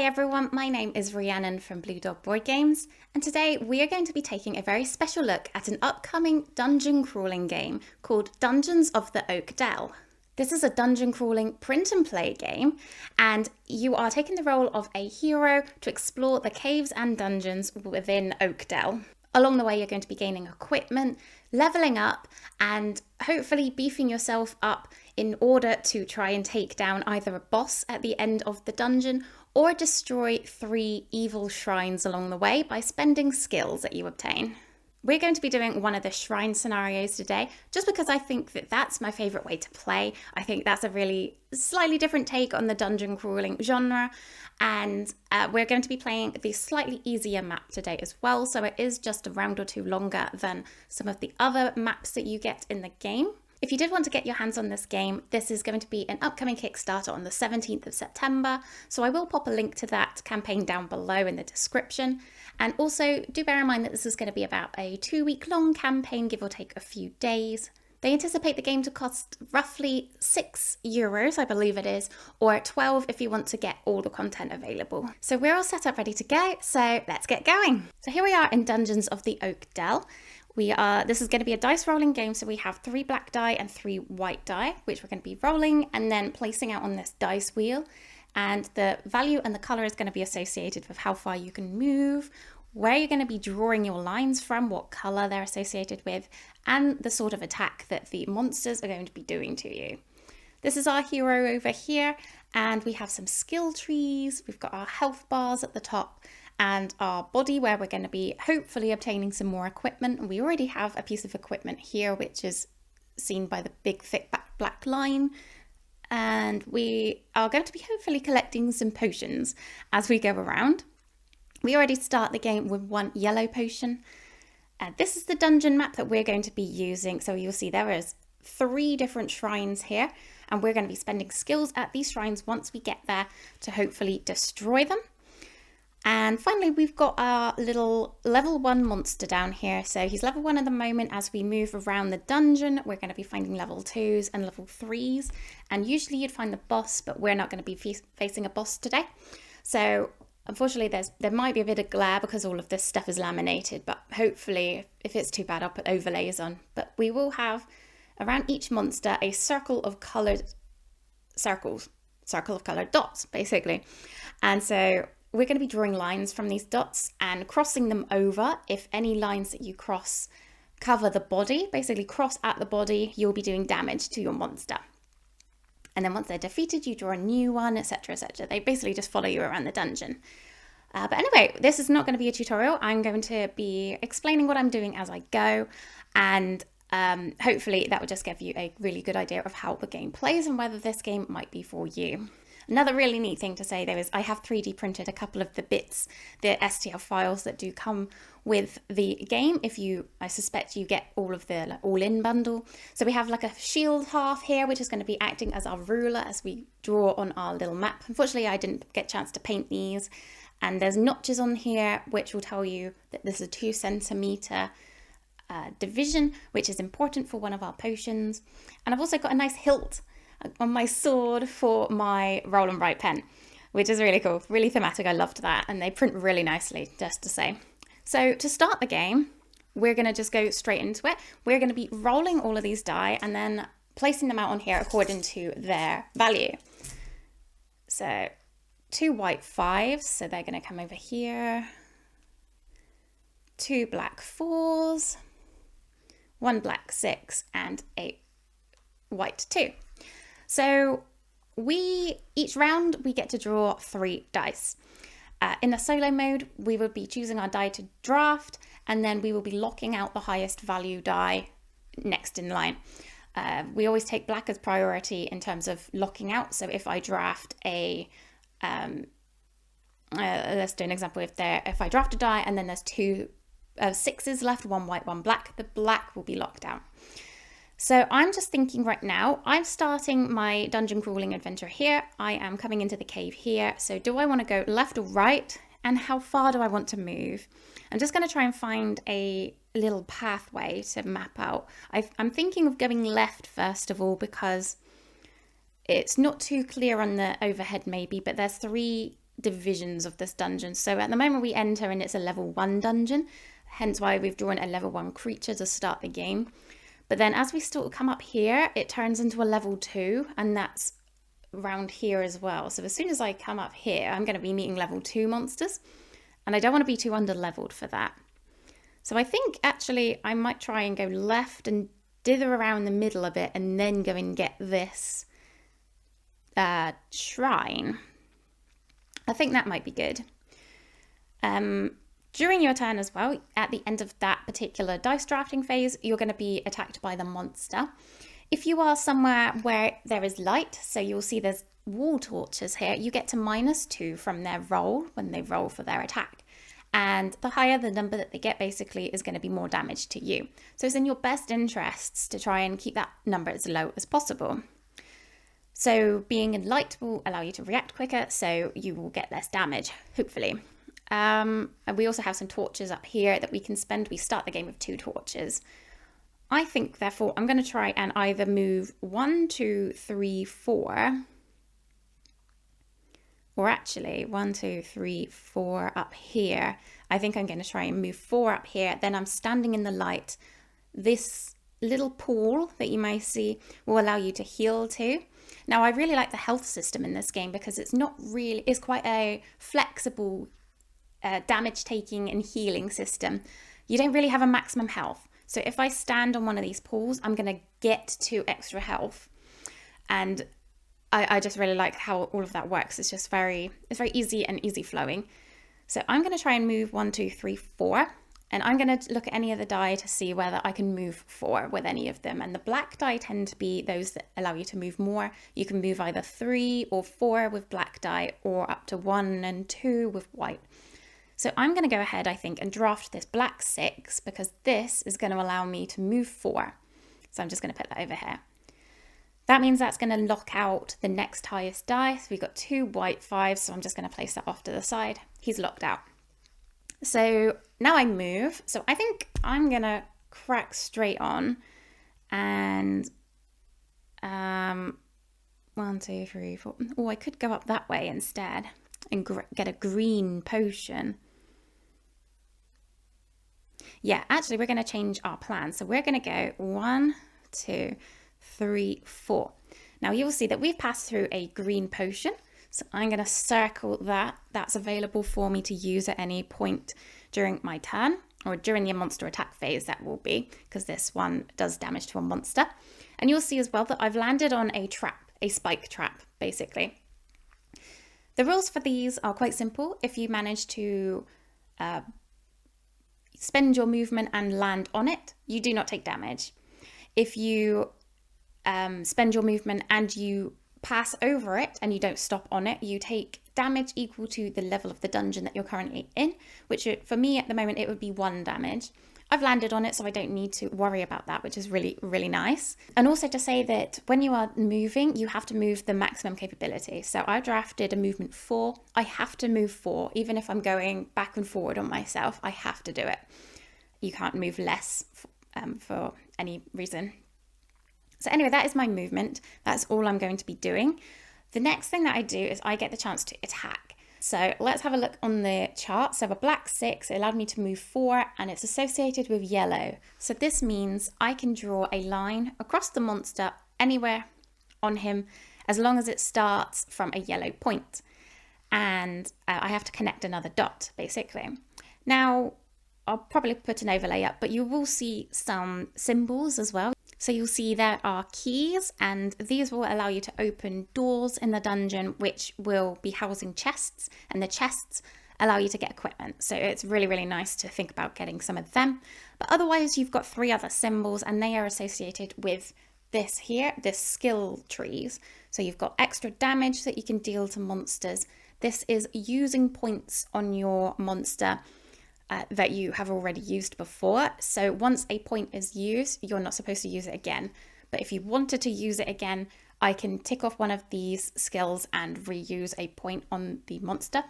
everyone, my name is Rhiannon from Blue Dog Board Games, and today we are going to be taking a very special look at an upcoming dungeon crawling game called Dungeons of the Oak Dell. This is a dungeon crawling print and play game, and you are taking the role of a hero to explore the caves and dungeons within Oak Dell. Along the way, you're going to be gaining equipment, leveling up, and hopefully beefing yourself up in order to try and take down either a boss at the end of the dungeon or destroy 3 evil shrines along the way by spending skills that you obtain. We're going to be doing one of the shrine scenarios today, just because I think that that's my favourite way to play. I think that's a really slightly different take on the dungeon crawling genre, and we're going to be playing the slightly easier map today as well, so it is just a round or two longer than some of the other maps that you get in the game. If you did want to get your hands on this game, this is going to be an upcoming Kickstarter on the 17th of September, so I will pop a link to that campaign down below in the description. And also, do bear in mind that this is going to be about a 2-week-long campaign, give or take a few days. They anticipate the game to cost roughly €6, I believe it is, or 12 if you want to get all the content available. So we're all set up ready to go, so let's get going. So here we are in Dungeons of the Oak Dell. This is going to be a dice rolling game, so we have 3 black die and 3 white die, which we're going to be rolling and then placing out on this dice wheel. And the value and the colour is going to be associated with how far you can move, where you're going to be drawing your lines from, what colour they're associated with, and the sort of attack that the monsters are going to be doing to you. This is our hero over here, and we have some skill trees, we've got our health bars at the top, and our body where we're going to be hopefully obtaining some more equipment. And we already have a piece of equipment here, which is seen by the big thick black line. And we are going to be hopefully collecting some potions as we go around. We already start the game with 1 yellow potion. This is the dungeon map that we're going to be using. So you'll see there is 3 different shrines here, and we're going to be spending skills at these shrines once we get there to hopefully destroy them. And finally, we've got our little level 1 monster down here. So he's level 1 at the moment. As we move around the dungeon, we're going to be finding level 2s and level 3s. And usually you'd find the boss, but we're not going to be facing a boss today. So unfortunately, there might be a bit of glare because all of this stuff is laminated. But hopefully, if it's too bad, I'll put overlays on. But we will have around each monster a circle of coloured dots, basically. And so we're going to be drawing lines from these dots and crossing them over. If any lines that you cross cover the body, basically cross at the body, you'll be doing damage to your monster. And then once they're defeated, you draw a new one, etc, etc. They basically just follow you around the dungeon. But anyway, this is not going to be a tutorial. I'm going to be explaining what I'm doing as I go, and hopefully that will just give you a really good idea of how the game plays and whether this game might be for you. Another really neat thing to say though is I have 3D printed a couple of the bits, the STL files that do come with the game. I suspect you get all of the all-in bundle. So we have like a shield half here, which is going to be acting as our ruler as we draw on our little map. Unfortunately, I didn't get a chance to paint these. And there's notches on here, which will tell you that this is a 2 centimetre division, which is important for one of our potions. And I've also got a nice hilt on my sword for my roll and write pen, which is really cool, really thematic. I loved that, and they print really nicely, just to say. So to start the game, we're going to just go straight into it. We're going to be rolling all of these die and then placing them out on here according to their value. So 2 white 5s, so they're going to come over here. 2 black 4s, 1 black 6, and a white 2. So each round we get to draw 3 dice. In the solo mode, we will be choosing our die to draft, and then we will be locking out the highest value die next in line. We always take black as priority in terms of locking out. So if I draft let's do an example. If I draft a die and then there's 2 6s left, 1 white, 1 black, the black will be locked out. So I'm just thinking right now, I'm starting my dungeon crawling adventure here. I am coming into the cave here. So do I want to go left or right? And how far do I want to move? I'm just going to try and find a little pathway to map out. I'm thinking of going left first of all, because it's not too clear on the overhead maybe, but there's 3 divisions of this dungeon. So at the moment we enter and it's a level 1 dungeon, hence why we've drawn a level 1 creature to start the game. But then as we still come up here, it turns into a level 2, and that's around here as well. So as soon as I come up here, I'm going to be meeting level 2 monsters, and I don't want to be too under-leveled for that. So I think actually I might try and go left and dither around the middle a bit and then go and get this shrine. I think that might be good. During your turn as well, at the end of that particular dice drafting phase, you're going to be attacked by the monster. If you are somewhere where there is light, so you'll see there's wall torches here, you get to -2 from their roll when they roll for their attack. And the higher the number that they get basically is going to be more damage to you. So it's in your best interests to try and keep that number as low as possible. So being in light will allow you to react quicker, so you will get less damage, hopefully. And we also have some torches up here that we can spend. We start the game with 2 torches. I think, therefore, I'm going to try and either move 1, 2, 3, 4, or actually 1, 2, 3, 4 up here. I think I'm going to try and move 4 up here. Then I'm standing in the light. This little pool that you may see will allow you to heal too. Now, I really like the health system in this game because it's quite a flexible damage taking and healing system. You don't really have a maximum health. So if I stand on one of these pools, I'm going to get 2 extra health. And I just really like how all of that works. It's very easy and easy flowing. So I'm going to try and move 1, 2, 3, 4. And I'm going to look at any of the die to see whether I can move 4 with any of them. And the black die tend to be those that allow you to move more. You can move either 3 or 4 with black die, or up to 1 and 2 with white. So I'm going to go ahead, I think, and draft this black 6, because this is going to allow me to move 4. So I'm just going to put that over here. That means that's going to lock out the next highest die. So we've got 2 white 5s, so I'm just going to place that off to the side. He's locked out. So now I move. So I think I'm going to crack straight on and 1, 2, 3, 4. Oh, I could go up that way instead and get a green potion. Yeah, actually, we're going to change our plan. So we're going to go 1, 2, 3, 4. Now you'll see that we've passed through a green potion. So I'm going to circle that. That's available for me to use at any point during my turn, or during the monster attack phase, that will be, because this one does damage to a monster. And you'll see as well that I've landed on a trap, a spike trap, basically. The rules for these are quite simple. If you manage to spend your movement and land on it, you do not take damage. If you spend your movement and you pass over it and you don't stop on it, you take damage equal to the level of the dungeon that you're currently in, which for me at the moment it would be 1 damage. I've landed on it, so I don't need to worry about that, which is really, really nice. And also to say that when you are moving, you have to move the maximum capability. So I drafted a movement 4. I have to move 4, even if I'm going back and forward on myself, I have to do it. You can't move less for any reason. So anyway, that is my movement. That's all I'm going to be doing. The next thing that I do is I get the chance to attack. So let's have a look on the chart. So a black 6, it allowed me to move 4, and it's associated with yellow. So this means I can draw a line across the monster anywhere on him, as long as it starts from a yellow point. And I have to connect another dot, basically. Now, I'll probably put an overlay up, but you will see some symbols as well. So you'll see there are keys, and these will allow you to open doors in the dungeon, which will be housing chests, and the chests allow you to get equipment. So it's really, really nice to think about getting some of them. But otherwise, you've got 3 other symbols, and they are associated with this here, this skill trees. So you've got extra damage that you can deal to monsters. This is using points on your monster that you have already used before. So once a point is used, you're not supposed to use it again. But if you wanted to use it again, I can tick off one of these skills and reuse a point on the monster.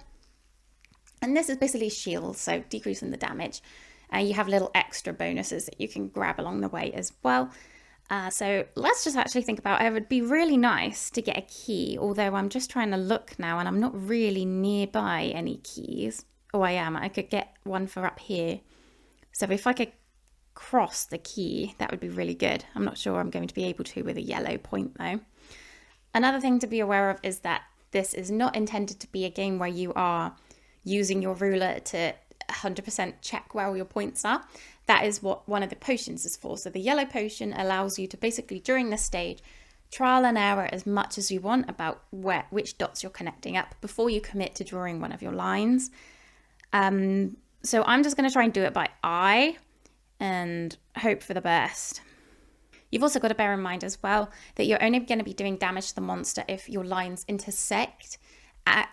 And this is basically shield, so decreasing the damage. You have little extra bonuses that you can grab along the way as well. So let's just actually think about it. It would be really nice to get a key, although I'm just trying to look now and I'm not really nearby any keys. Oh, I am. I could get one for up here. So if I could cross the key, that would be really good. I'm not sure I'm going to be able to with a yellow point though. Another thing to be aware of is that this is not intended to be a game where you are using your ruler to 100% check where all your points are. That is what one of the potions is for. So the yellow potion allows you to basically, during this stage, trial and error as much as you want about which dots you're connecting up before you commit to drawing one of your lines. So I'm just going to try and do it by eye and hope for the best. You've also got to bear in mind as well that you're only going to be doing damage to the monster if your lines intersect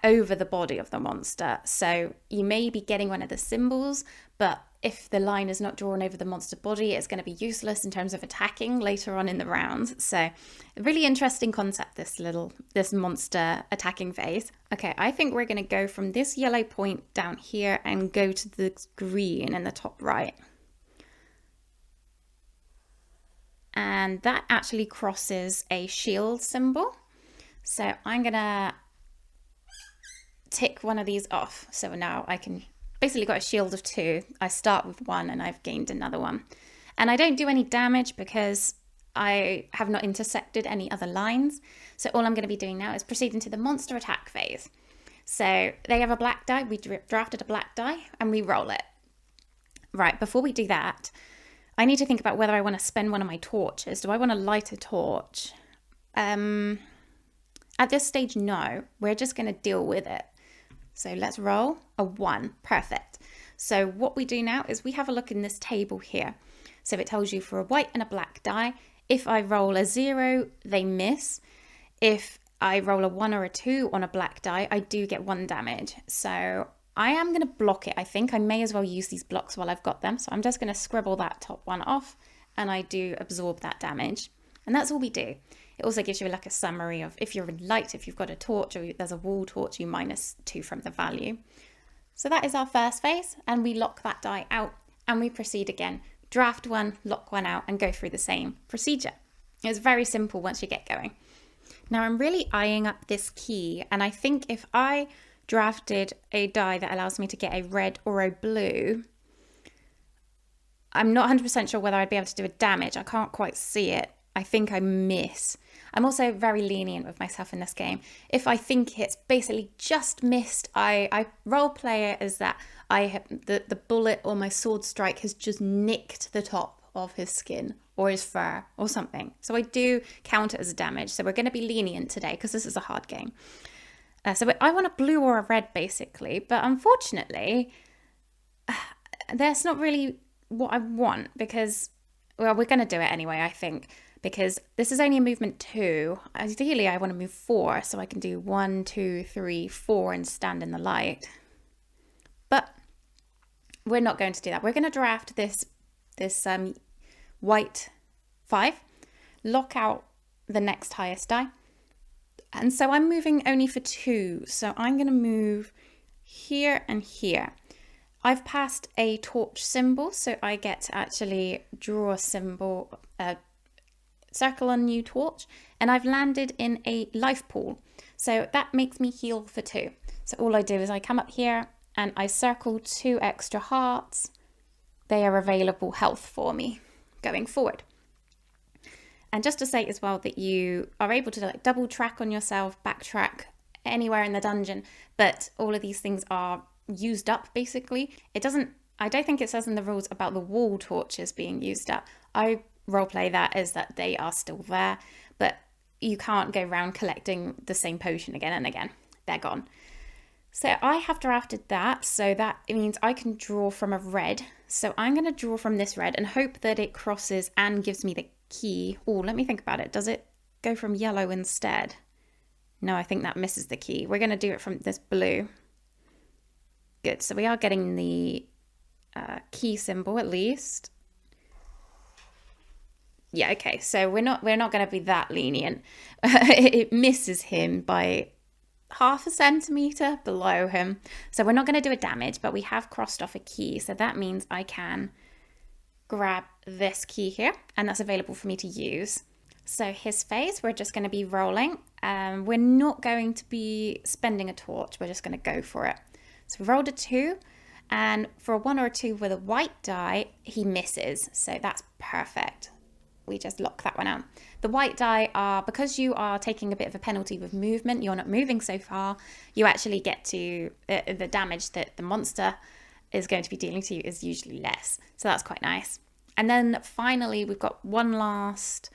over the body of the monster. So you may be getting one of the symbols, but if the line is not drawn over the monster body, it's going to be useless in terms of attacking later on in the round. So a really interesting concept, this monster attacking phase. Okay, I think we're going to go from this yellow point down here and go to the green in the top right. And that actually crosses a shield symbol. So I'm going to tick one of these off. So now I can basically got a shield of 2. I start with 1 and I've gained another one. And I don't do any damage because I have not intersected any other lines. So all I'm going to be doing now is proceeding to the monster attack phase. So they have a black die. We drafted a black die and we roll it. Right, before we do that, I need to think about whether I want to spend one of my torches. Do I want to light a torch? At this stage, no. We're just going to deal with it. So let's roll a 1. Perfect. So what we do now is we have a look in this table here. So it tells you for a white and a black die. If I roll a 0, they miss. If I roll a 1 or a 2 on a black die, I do get 1 damage. So I am going to block it. I think I may as well use these blocks while I've got them. So I'm just going to scribble that top one off and I do absorb that damage. And that's all we do. It also gives you like a summary of if you're in light, if you've got a torch or there's a wall torch, you -2 from the value. So that is our first phase and we lock that die out and we proceed again. Draft 1, lock 1 out and go through the same procedure. It's very simple once you get going. Now I'm really eyeing up this key and I think if I drafted a die that allows me to get a red or a blue, I'm not 100% sure whether I'd be able to do a damage. I can't quite see it. I think I miss. I'm also very lenient with myself in this game. If I think it's basically just missed, I role play it as that the bullet or my sword strike has just nicked the top of his skin or his fur or something. So I do count it as a damage. So we're going to be lenient today because this is a hard game. So I want a blue or a red basically, but unfortunately, that's not really what I want because, well, we're going to do it anyway, I think, because this is only a movement 2. Ideally, I want to move 4 so I can do 1, 2, 3, 4 and stand in the light. But we're not going to do that. We're going to draft this white 5, lock out the next highest die. And so I'm moving only for 2. So I'm going to move here and here. I've passed a torch symbol, so I get to actually draw a symbol, circle a new torch, and I've landed in a life pool. So that makes me heal for 2. So all I do is I come up here and I circle 2 extra hearts. They are available health for me going forward. And just to say as well that you are able to like double track on yourself, backtrack anywhere in the dungeon, but all of these things are used up basically. I don't think it says in the rules about the wall torches being used up. I roleplay that as that they are still there, but you can't go around collecting the same potion again and again. They're gone. So I have drafted that, so that means I can draw from a red. So I'm going to draw from this red and hope that it crosses and gives me the key. Oh, let me think about it. Does it go from yellow instead? No, I think that misses the key. We're going to do it from this blue. Good. So we are getting the key symbol at least. Yeah, okay. So we're not going to be that lenient. It misses him by half a centimeter below him. So we're not going to do a damage, but we have crossed off a key. So that means I can grab this key here, and that's available for me to use. So his phase, we're just going to be rolling. We're not going to be spending a torch. We're just going to go for it. So we rolled a 2, and for a 1 or a 2 with a white die, he misses. So that's perfect. We just lock that one out. The white die are, because you are taking a bit of a penalty with movement, you're not moving so far, you actually get to, the damage that the monster is going to be dealing to you is usually less. So that's quite nice. And then finally, we've got one last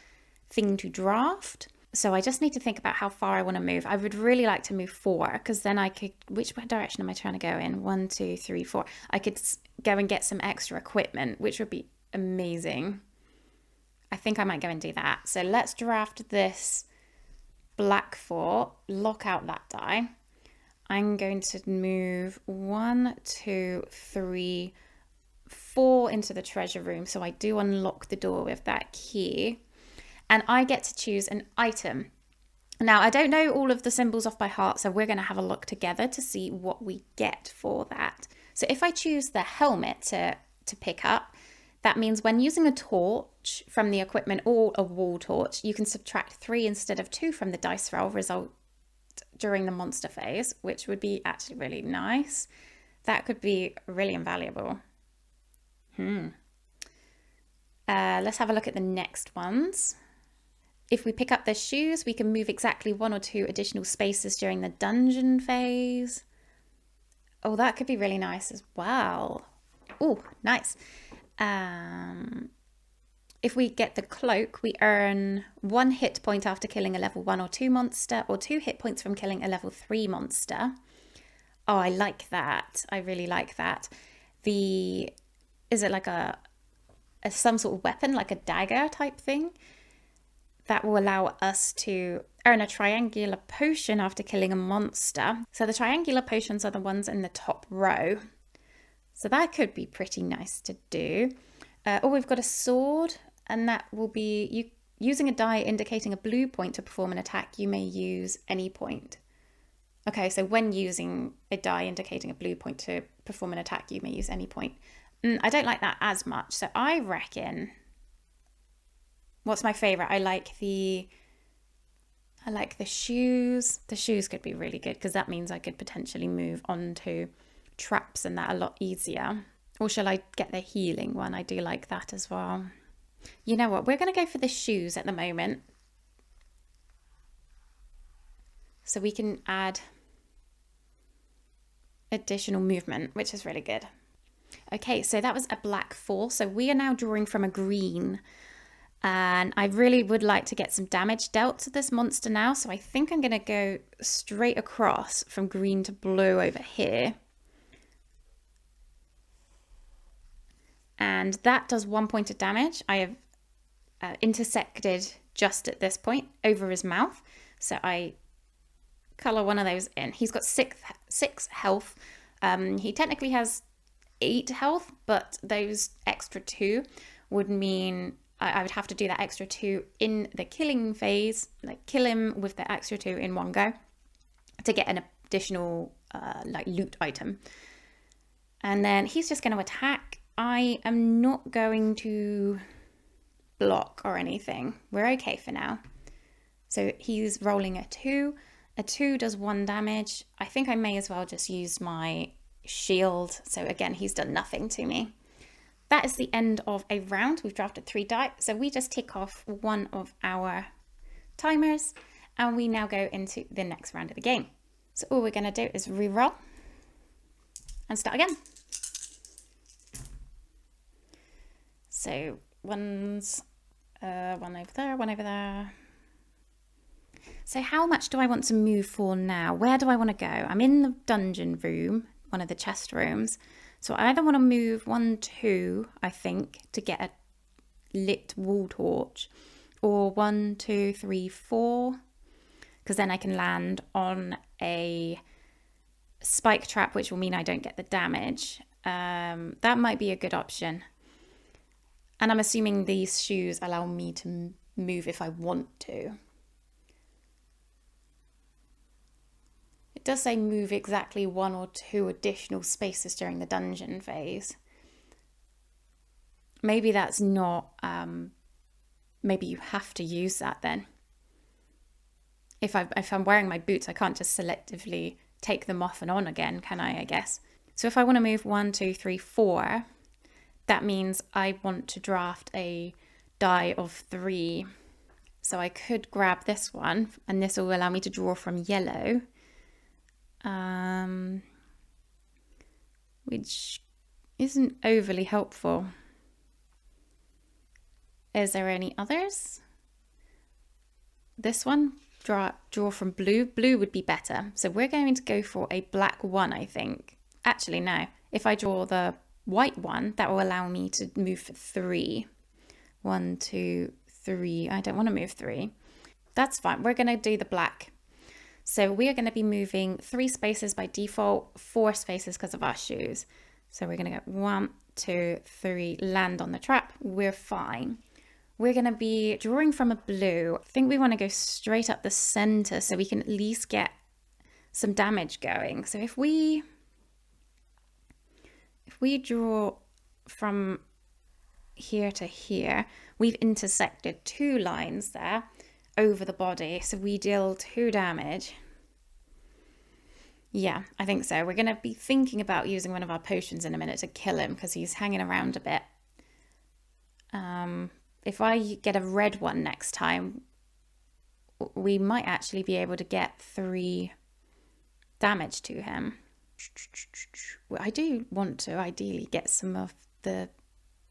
thing to draft. So I just need to think about how far I want to move. I would really like to move 4, because then I could, which direction am I trying to go in? 1, 2, 3, 4. I could go and get some extra equipment, which would be amazing. I think I might go and do that. So let's draft this black 4, lock out that die. I'm going to move 1, 2, 3, 4 into the treasure room. So I do unlock the door with that key. And I get to choose an item. Now, I don't know all of the symbols off by heart, so we're going to have a look together to see what we get for that. So if I choose the helmet to pick up, that means when using a torch from the equipment or a wall torch, you can subtract 3 instead of 2 from the dice roll result during the monster phase, which would be actually really nice. That could be really invaluable. Let's have a look at the next ones. If we pick up the shoes, we can move exactly 1 or 2 additional spaces during the dungeon phase. Oh, that could be really nice as well. Oh, nice. If we get the cloak, we earn 1 hit point after killing a level 1 or 2 monster, or 2 hit points from killing a level 3 monster. Oh, I like that. I really like that. Is it like some sort of weapon, like a dagger type thing? That will allow us to earn a triangular potion after killing a monster. So the triangular potions are the ones in the top row. So that could be pretty nice to do. We've got a sword, and that will be using a die indicating a blue point to perform an attack. You may use any point. Okay, so when using a die indicating a blue point to perform an attack, you may use any point. I don't like that as much. So I reckon, what's my favorite? I like the shoes. The shoes could be really good, because that means I could potentially move on to traps and that a lot easier. Or shall I get the healing one? I do like that as well. You know what? We're going to go for the shoes at the moment. So we can add additional movement, which is really good. Okay, so that was a black 4. So we are now drawing from a green. And I really would like to get some damage dealt to this monster now. So I think I'm going to go straight across from green to blue over here. And that does 1 point of damage. I have intersected just at this point over his mouth. So I colour one of those in. He's got 6 health. He technically has 8 health, but those extra 2 would mean I would have to do that extra 2 in the killing phase, like kill him with the extra 2 in one go to get an additional like loot item. And then he's just going to attack. I am not going to block or anything. We're okay for now. So he's rolling a 2. A 2 does 1 damage. I think I may as well just use my shield. So again, he's done nothing to me. That is the end of a round. We've drafted 3 die. So we just tick off one of our timers, and we now go into the next round of the game. So all we're going to do is re-roll and start again. So one's one over there, one over there. So how much do I want to move for now? Where do I want to go? I'm in the dungeon room, one of the chest rooms. So I either want to move 1, 2, I think, to get a lit wall torch, or 1, 2, 3, 4, because then I can land on a spike trap, which will mean I don't get the damage. That might be a good option. And I'm assuming these shoes allow me to move if I want to. It does say move exactly 1 or 2 additional spaces during the dungeon phase. maybe that's not, maybe you have to use that then. If I'm wearing my boots, I can't just selectively take them off and on again, can I guess? So if I want to move 1, 2, 3, 4, that means I want to draft a die of 3. So I could grab this one, and this will allow me to draw from yellow, which isn't overly helpful. Is there any others? This one, draw from blue. Blue would be better. So we're going to go for a black 1, I think. Actually, no. If I draw the white one, that will allow me to move 3. 1, 2, 3. I don't want to move 3. That's fine. We're going to do the black. So we are going to be moving 3 spaces by default, 4 spaces because of our shoes. So we're going to go 1, 2, 3, land on the trap. We're fine. We're going to be drawing from a blue. I think we want to go straight up the center so we can at least get some damage going. So if we draw from here to here, we've intersected 2 lines there over the body. So we deal 2 damage. Yeah, I think so. We're going to be thinking about using one of our potions in a minute to kill him because he's hanging around a bit. If I get a red one next time, we might actually be able to get 3 damage to him. I do want to ideally get some of the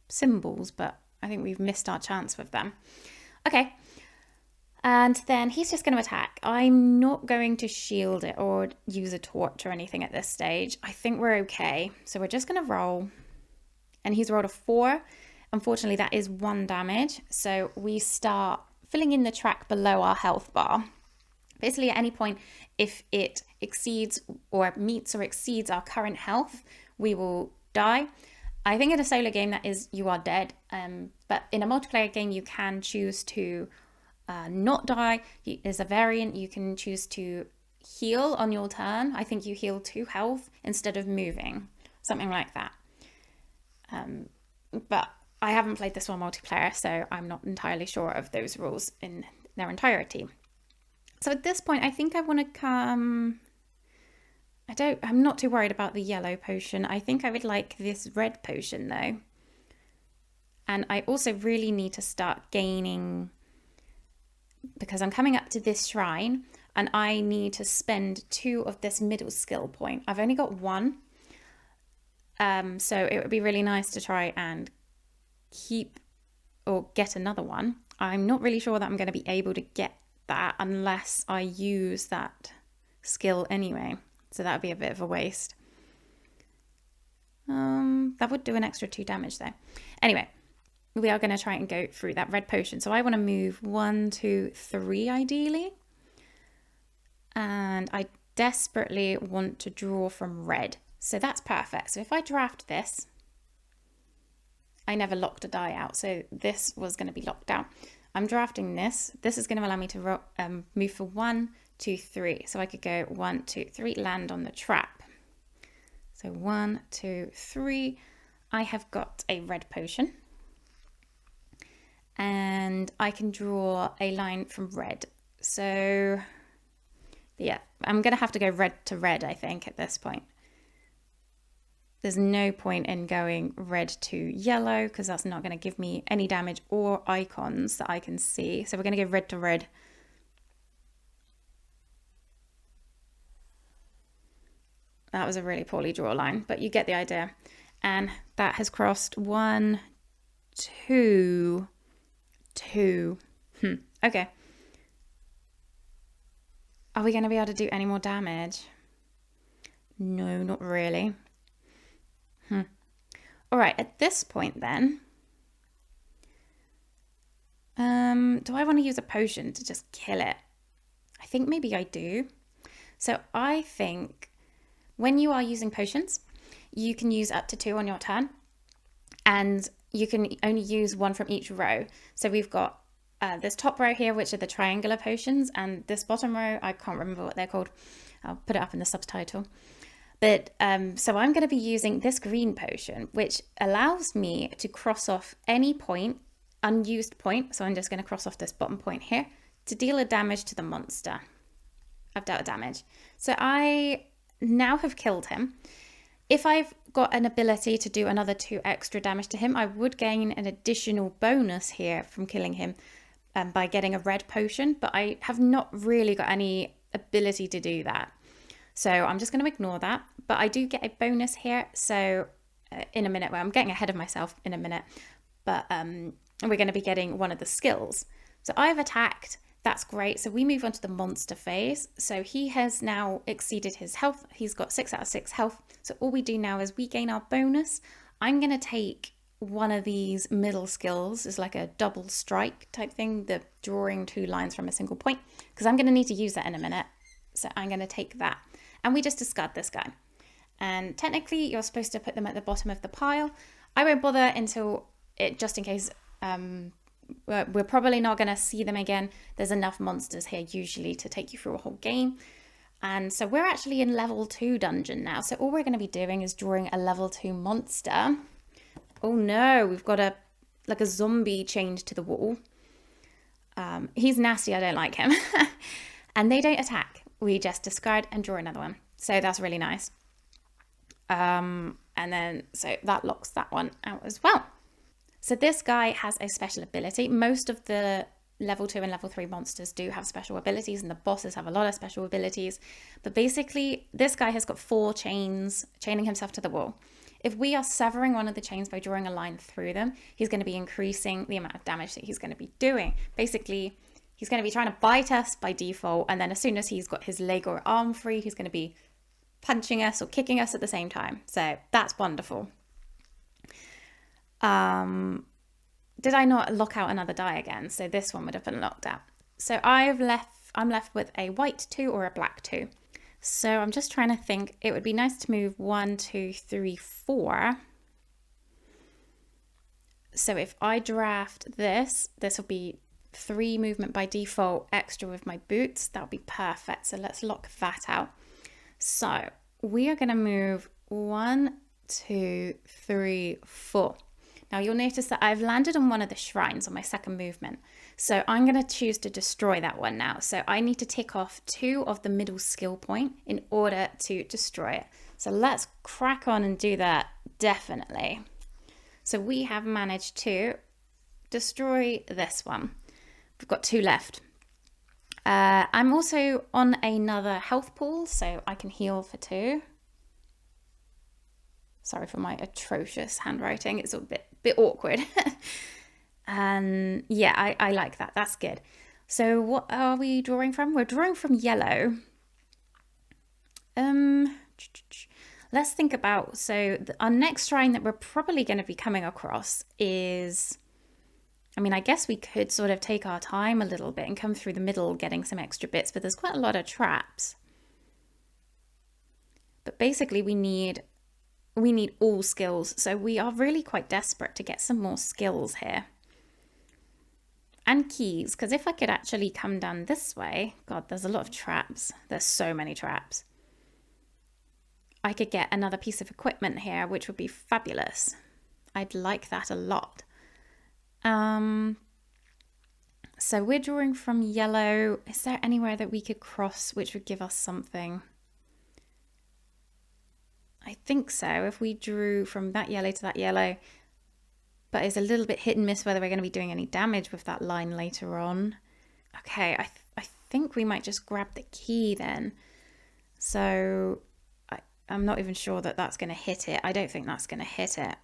symbols, but I think we've missed our chance with them. Okay. And then he's just going to attack. I'm not going to shield it or use a torch or anything at this stage. I think we're okay. So we're just going to roll. And he's rolled a 4. Unfortunately, that is 1 damage. So we start filling in the track below our health bar. Basically, at any point, if it exceeds or meets or exceeds our current health, we will die. I think in a solo game, that is, you are dead. But in a multiplayer game, you can choose to not die. There's a variant. You can choose to heal on your turn. I think you heal 2 health instead of moving. Something like that. But I haven't played this one multiplayer, so I'm not entirely sure of those rules in their entirety. So at this point, I think I want to come... I'm not too worried about the yellow potion. I think I would like this red potion though. And I also really need to start gaining, because I'm coming up to this shrine and I need to spend 2 of this middle skill point. I've only got 1. So it would be really nice to try and keep or get another one. I'm not really sure that I'm going to be able to get that unless I use that skill anyway. So that would be a bit of a waste. That would do an extra 2 damage though. Anyway, we are going to try and go through that red potion. So I want to move 1, 2, 3 ideally. And I desperately want to draw from red. So that's perfect. So if I draft this, I never locked a die out. So this was going to be locked out. I'm drafting this. This is going to allow me to move for 1, 2, 3. So I could go 1, 2, 3, land on the trap. So 1, 2, 3. I have got a red potion. And I can draw a line from red. So yeah, I'm going to have to go red to red, I think, at this point. There's no point in going red to yellow because that's not going to give me any damage or icons that I can see. So we're going to go red to red. That was a really poorly drawn line, but you get the idea. And that has crossed 1, 2, 2. Okay. Are we going to be able to do any more damage? No, not really. All right, at this point then, do I want to use a potion to just kill it? I think maybe I do. So I think when you are using potions, you can use up to 2 on your turn, and you can only use 1 from each row. So we've got this top row here, which are the triangular potions, and this bottom row, I can't remember what they're called. I'll put it up in the subtitle. But so I'm going to be using this green potion, which allows me to cross off any point, unused point. So I'm just going to cross off this bottom point here to deal a damage to the monster. I've dealt a damage. So I now have killed him. If I've got an ability to do another 2 extra damage to him, I would gain an additional bonus here from killing him by getting a red potion, but I have not really got any ability to do that. So I'm just going to ignore that, but I do get a bonus here. So in a minute, well, I'm getting ahead of myself in a minute, but we're going to be getting one of the skills. So I've attacked. That's great. So we move on to the monster phase. So he has now exceeded his health. He's got 6 out of 6 health. So all we do now is we gain our bonus. I'm going to take one of these middle skills. It's like a double strike type thing, the drawing 2 lines from a single point, because I'm going to need to use that in a minute. So I'm going to take that. And we just discard this guy. And technically, you're supposed to put them at the bottom of the pile. I won't bother until it, just in case we're probably not going to see them again. There's enough monsters here usually to take you through a whole game. And so we're actually in level 2 dungeon now. So all we're going to be doing is drawing a level 2 monster. Oh no, we've got a zombie chained to the wall. He's nasty, I don't like him. And they don't attack. We just discard and draw another one. So that's really nice. And then, so that locks that one out as well. So this guy has a special ability. Most of the level 2 and level 3 monsters do have special abilities, and the bosses have a lot of special abilities. But basically, this guy has got 4 chains, chaining himself to the wall. If we are severing one of the chains by drawing a line through them, he's going to be increasing the amount of damage that he's going to be doing. Basically, he's going to be trying to bite us by default, and then as soon as he's got his leg or arm free, he's going to be punching us or kicking us at the same time. So that's wonderful. Did I not lock out another die again? So this one would have been locked out. So I'm left with a white 2 or a black 2. So I'm just trying to think. It would be nice to move 1, 2, 3, 4. So if I draft this will be 3 movement by default, extra with my boots. That would be perfect. So let's lock that out. So we are going to move 1, 2, 3, 4. Now you'll notice that I've landed on one of the shrines on my second movement. So I'm going to choose to destroy that one now. So I need to tick off 2 of the middle skill point in order to destroy it. So let's crack on and do that, definitely. So we have managed to destroy this one. We've got 2 left. I'm also on another health pool, so I can heal for 2. Sorry for my atrocious handwriting. It's a bit awkward. And yeah, I like that. That's good. So what are we drawing from? We're drawing from yellow. Let's think about, so our next shrine that we're probably going to be coming across is, I mean, I guess we could sort of take our time a little bit and come through the middle getting some extra bits, but there's quite a lot of traps. But basically we need all skills, so we are really quite desperate to get some more skills here. And keys, because if I could actually come down this way, God, there's a lot of traps. There's so many traps. I could get another piece of equipment here, which would be fabulous. I'd like that a lot. So we're drawing from yellow. Is there anywhere that we could cross which would give us something? I think so. If we drew from that yellow to that yellow, but it's a little bit hit and miss whether we're going to be doing any damage with that line later on. Okay, I think we might just grab the key then. So I'm not even sure that that's going to hit it. I don't think that's going to hit it.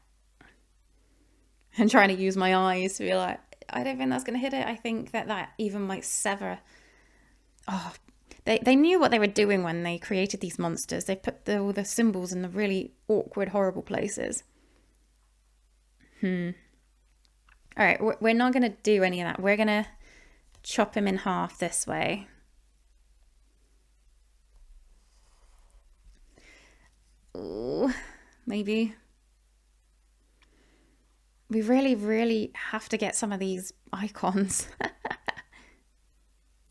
I'm trying to use my eyes to be like, I don't think that's going to hit it. I think that even might sever. Oh, they knew what they were doing when they created these monsters. They put all the symbols in the really awkward, horrible places. All right, we're not going to do any of that. We're going to chop him in half this way. Ooh, maybe. We really, really have to get some of these icons.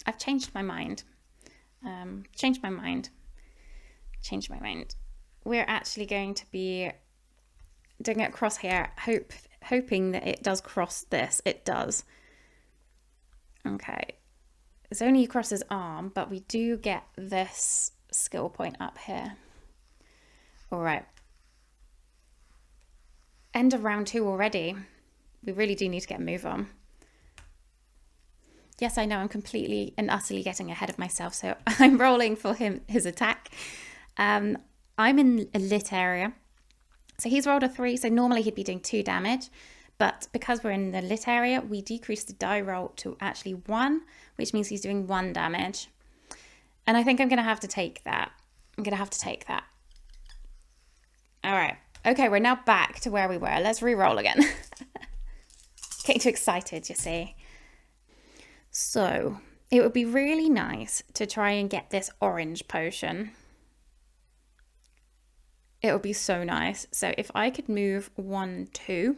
I've changed my mind. Changed my mind. we're actually going to be doing it across here, hoping that it does cross this. It does. Okay. It's only across his arm, but we do get this skill point up here. All right. End of round 2 already. We really do need to get a move on. Yes, I know I'm completely and utterly getting ahead of myself, so I'm rolling for his attack. I'm in a lit area. So he's rolled a 3, so normally he'd be doing 2 damage. But because we're in the lit area, we decrease the die roll to actually 1, which means he's doing 1 damage. And I think I'm going to have to take that. All right. Okay, we're now back to where we were. Let's re-roll again. Getting too excited, you see. So it would be really nice to try and get this orange potion. It would be so nice. So if I could move 1, 2,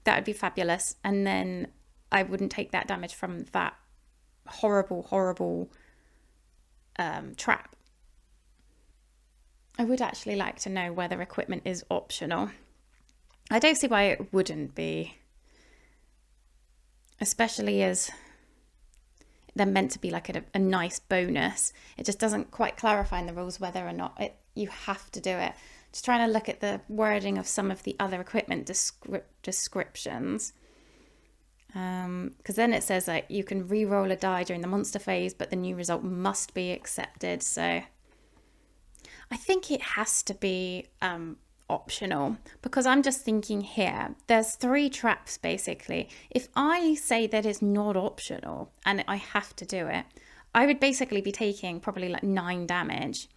that would be fabulous. And then I wouldn't take that damage from that horrible trap. I would actually like to know whether equipment is optional. I don't see why it wouldn't be. Especially as they're meant to be like a nice bonus. It just doesn't quite clarify in the rules whether or not you have to do it. Just trying to look at the wording of some of the other equipment descriptions. Because then it says like you can re-roll a die during the monster phase, but the new result must be accepted. So I think it has to be optional, because I'm just thinking here, there's 3 traps basically. If I say that it's not optional and I have to do it, I would basically be taking probably like 9 damage.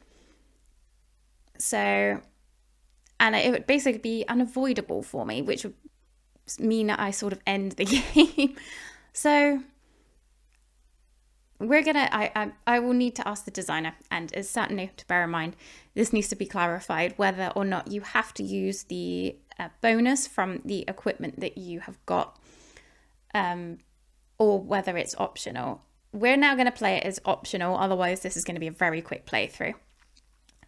So, and it would basically be unavoidable for me, which would mean that I sort of end the game. So we're gonna, I will need to ask the designer, and it's certainly to bear in mind, this needs to be clarified whether or not you have to use the bonus from the equipment that you have got, or whether it's optional. We're now going to play it as optional, otherwise this is going to be a very quick playthrough.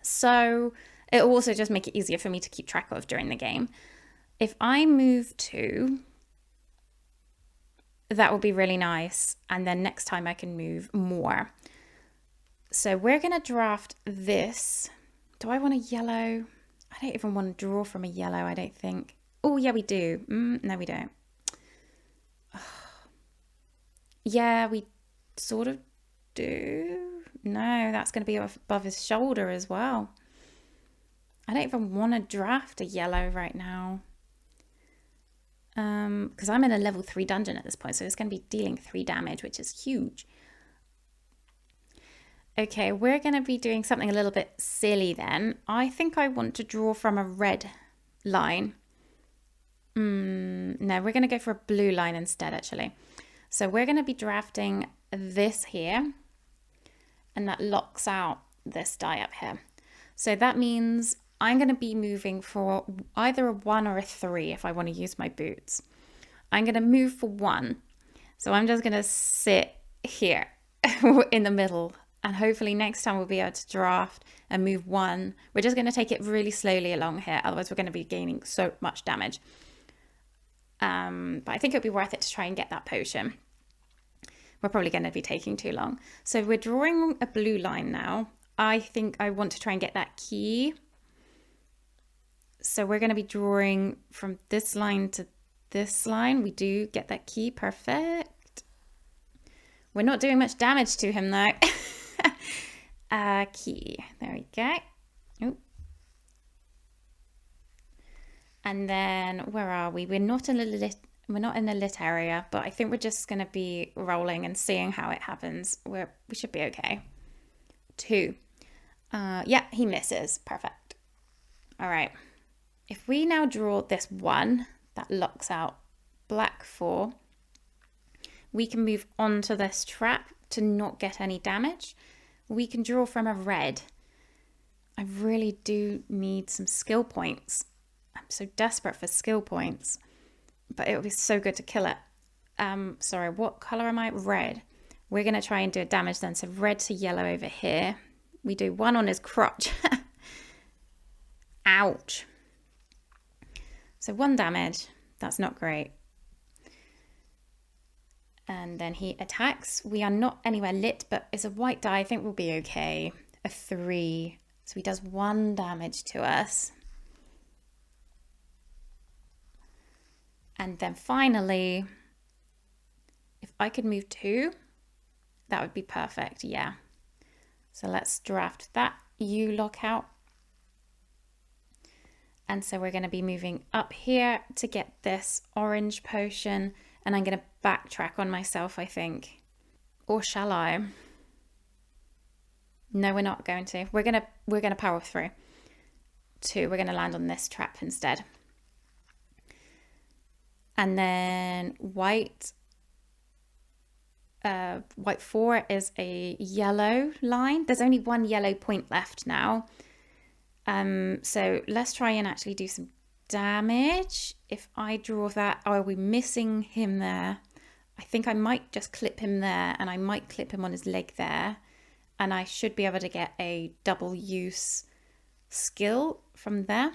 So it will also just make it easier for me to keep track of during the game. If I move 2, that will be really nice. And then next time I can move more. So we're going to draft this. Do I want a yellow? I don't even want to draw from a yellow, I don't think. Oh, yeah, we do. No, we don't. Yeah, we sort of do. No, that's going to be above his shoulder as well. I don't even want to draft a yellow right now. Because I'm in a level 3 dungeon at this point, so it's going to be dealing 3 damage, which is huge. Okay, we're going to be doing something a little bit silly then. I think I want to draw from a red line. No, we're going to go for a blue line instead, actually. So we're going to be drafting this here, and that locks out this die up here. So that means I'm going to be moving for either a 1 or a 3 if I want to use my boots. I'm going to move for 1. So I'm just going to sit here in the middle, and hopefully next time we'll be able to draft and move 1. We're just going to take it really slowly along here, otherwise we're going to be gaining so much damage. But I think it'll be worth it to try and get that potion. We're probably going to be taking too long. So we're drawing a blue line now. I think I want to try and get that key. So we're going to be drawing from this line to this line. We do get that key. Perfect. We're not doing much damage to him though. Key. There we go. Ooh. And then where are we? We're not in a lit area, but I think we're just going to be rolling and seeing how it happens. We should be okay. 2. Yeah, he misses. Perfect. All right. If we now draw this 1, that locks out black 4, we can move on to this trap to not get any damage. We can draw from a red. I really do need some skill points. I'm so desperate for skill points, but it would be so good to kill it. Sorry, what color am I? Red. We're going to try and do a damage then. So red to yellow over here. We do 1 on his crotch. Ouch. So 1 damage. That's not great. And then he attacks. We are not anywhere lit, but it's a white die. I think we'll be okay. A 3. So he does 1 damage to us. And then finally, if I could move 2, that would be perfect. Yeah. So let's draft that U lockout. And so we're going to be moving up here to get this orange potion. And I'm going to backtrack on myself, I think. Or shall I? No, we're not going to. We're going to power through. 2, we're going to land on this trap instead. And then white 4 is a yellow line. There's only 1 yellow point left now. So let's try and actually do some damage. If I draw that, are we missing him there? I think I might just clip him there, and I might clip him on his leg there. And I should be able to get a double use skill from there,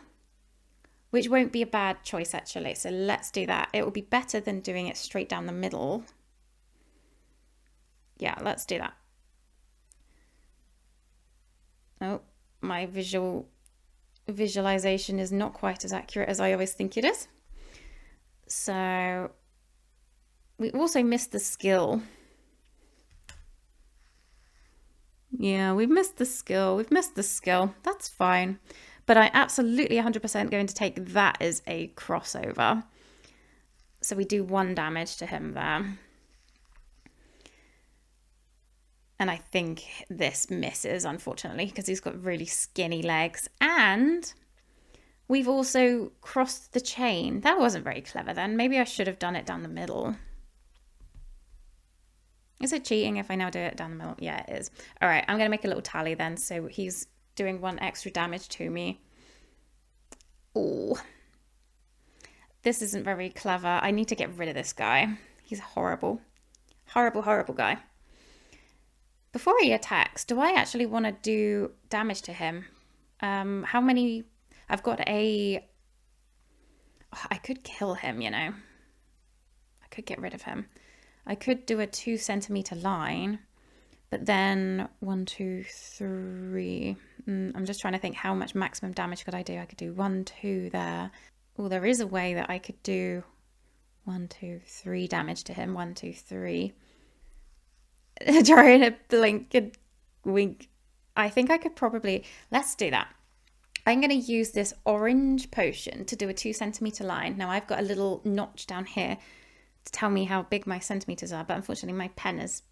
which won't be a bad choice actually. So let's do that. It will be better than doing it straight down the middle. Yeah, let's do that. Oh, my visualization is not quite as accurate as I always think it is. So we also missed the skill. Yeah, we've missed the skill. We've missed the skill. That's fine. But I absolutely 100% going to take that as a crossover. So we do 1 damage to him there. And I think this misses, unfortunately, because he's got really skinny legs. And we've also crossed the chain. That wasn't very clever then. Maybe I should have done it down the middle. Is it cheating if I now do it down the middle? Yeah, it is. All right, I'm going to make a little tally then. So he's doing 1 extra damage to me. Oh, this isn't very clever. I need to get rid of this guy. He's horrible. Horrible, horrible guy. Before he attacks, do I actually want to do damage to him? How many? I've got a... Oh, I could kill him, you know. I could get rid of him. I could do a 2 centimeter line, but then 1, 2, 3. I'm just trying to think how much maximum damage could I do? I could do 1, 2 there. Oh, there is a way that I could do 1, 2, 3 damage to him. 1, 2, 3. Trying to blink and wink. I think I could probably... Let's do that. I'm going to use this orange potion to do a 2 centimeter line. Now I've got a little notch down here to tell me how big my centimeters are, but unfortunately my pen has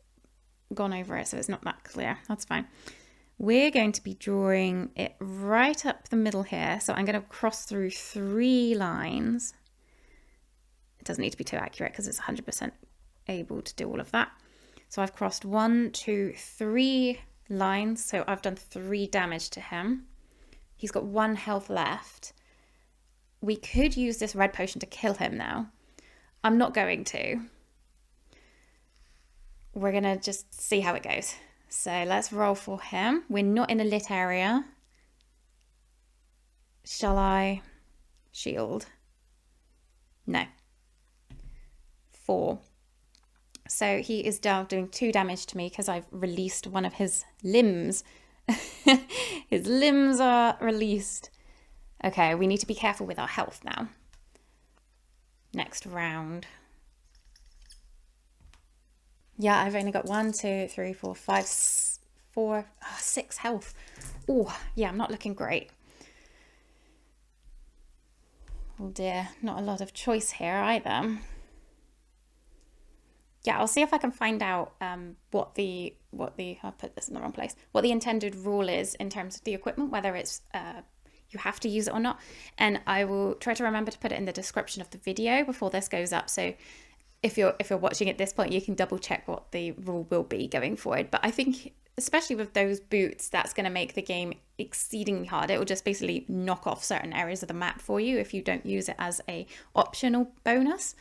gone over it, so it's not that clear. That's fine. We're going to be drawing it right up the middle here. So I'm going to cross through 3 lines. It doesn't need to be too accurate because it's 100% able to do all of that. So I've crossed 1, 2, 3 lines. So I've done 3 damage to him. He's got 1 health left. We could use this red potion to kill him now. I'm not going to. We're going to just see how it goes. So let's roll for him. We're not in a lit area. Shall I shield? No. 4. So he is down doing 2 damage to me because I've released one of his limbs. His limbs are released. Okay, we need to be careful with our health now. Next round. Yeah, I've only got 1, 2, 3, 4, 5, 6 health. Oh, yeah, I'm not looking great. Oh dear, not a lot of choice here either. Yeah, I'll see if I can find out what the I'll put this in the wrong place. What the intended rule is in terms of the equipment, whether it's you have to use it or not. And I will try to remember to put it in the description of the video before this goes up. So if you're watching at this point, you can double check what the rule will be going forward. But I think especially with those boots, that's going to make the game exceedingly hard. It will just basically knock off certain areas of the map for you if you don't use it as a optional bonus.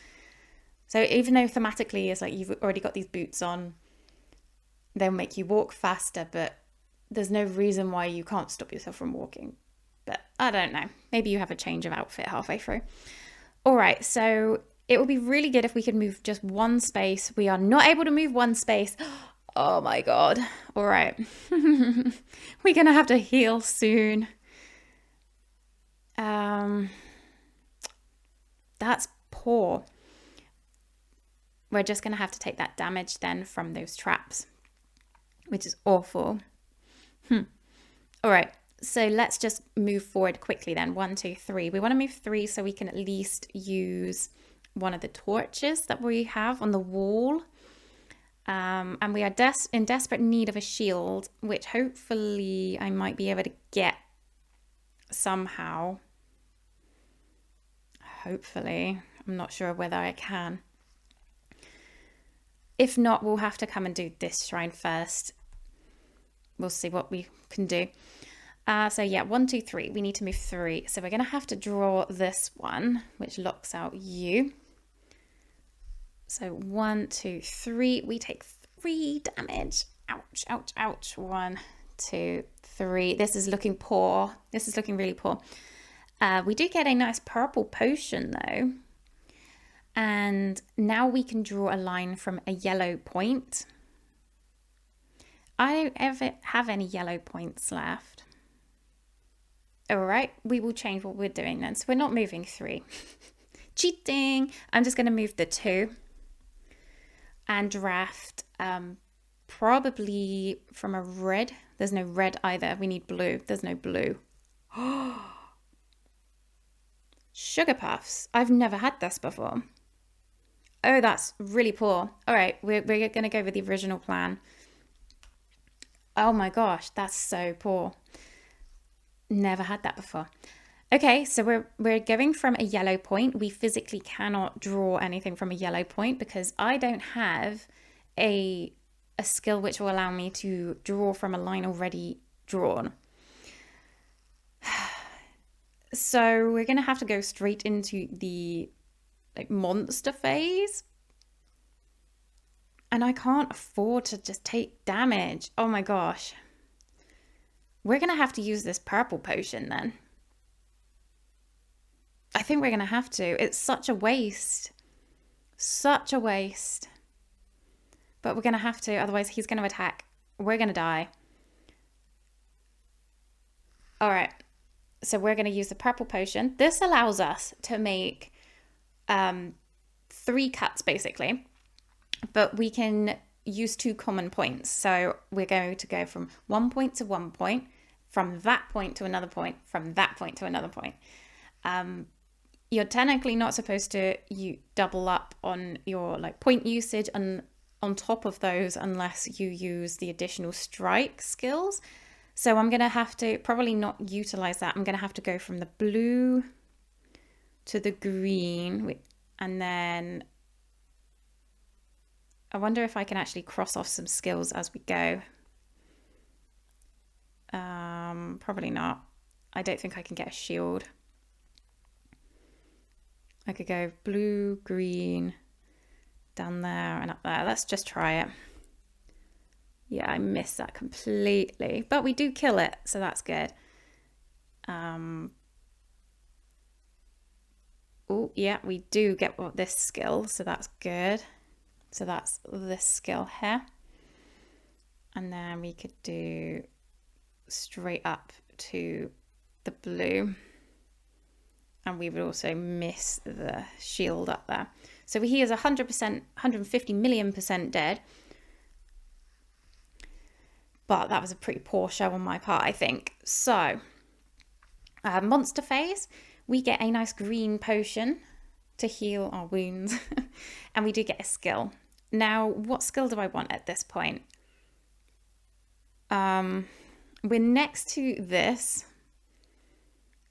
So even though thematically it's like you've already got these boots on, they'll make you walk faster, but there's no reason why you can't stop yourself from walking. But I don't know. Maybe you have a change of outfit halfway through. All right, so it would be really good if we could move just one space. We are not able to move one space. Oh my God. All right. We're going to have to heal soon. That's poor. We're just going to have to take that damage then from those traps, which is awful. All right. So let's just move forward quickly then. 1, 2, 3. We want to move 3 so we can at least use one of the torches that we have on the wall. And we are in desperate need of a shield, which hopefully I might be able to get somehow. Hopefully. I'm not sure whether I can. If not, we'll have to come and do this shrine first. We'll see what we can do. So yeah, 1, 2, 3. We need to move 3. So we're going to have to draw this one, which locks out you. So 1, 2, 3. We take 3 damage. Ouch, ouch, ouch. 1, 2, 3. This is looking poor. This is looking really poor. We do get a nice purple potion though. And now we can draw a line from a yellow point. I don't ever have any yellow points left. All right, we will change what we're doing then. So we're not moving 3. Cheating. I'm just going to move the 2 and draft probably from a red. There's no red either. We need blue. There's no blue. Sugar puffs. I've never had this before. Oh, that's really poor. All right, we're going to go with the original plan. Oh my gosh, that's so poor. Never had that before. Okay, so we're going from a yellow point. We physically cannot draw anything from a yellow point because I don't have a skill which will allow me to draw from a line already drawn. So we're going to have to go straight into the monster phase. And I can't afford to just take damage. Oh my gosh. We're going to have to use this purple potion then. I think we're going to have to. It's such a waste. Such a waste. But we're going to have to. Otherwise he's going to attack. We're going to die. All right. So we're going to use the purple potion. This allows us to make 3 cuts basically. But we can use 2 common points. So we're going to go from 1 point to 1 point, from that point to another point, from that point to another point. You're technically not supposed to double up on your point usage and on top of those unless you use the additional strike skills. So I'm going to have to probably not utilize that. I'm going to have to go from the blue to the green, and then I wonder if I can actually cross off some skills as we go. Probably not. I don't think I can get a shield. I could go blue, green, down there and up there. Let's just try it. Yeah, I missed that completely. But we do kill it, so that's good. Oh, yeah, we do get this skill, so that's good. So that's this skill here. And then we could do straight up to the blue. And we would also miss the shield up there. So he is 100%, 150 million% dead. But that was a pretty poor show on my part, I think. So, monster phase, we get a nice green potion to heal our wounds. And we do get a skill. Now, what skill do I want at this point? We're next to this.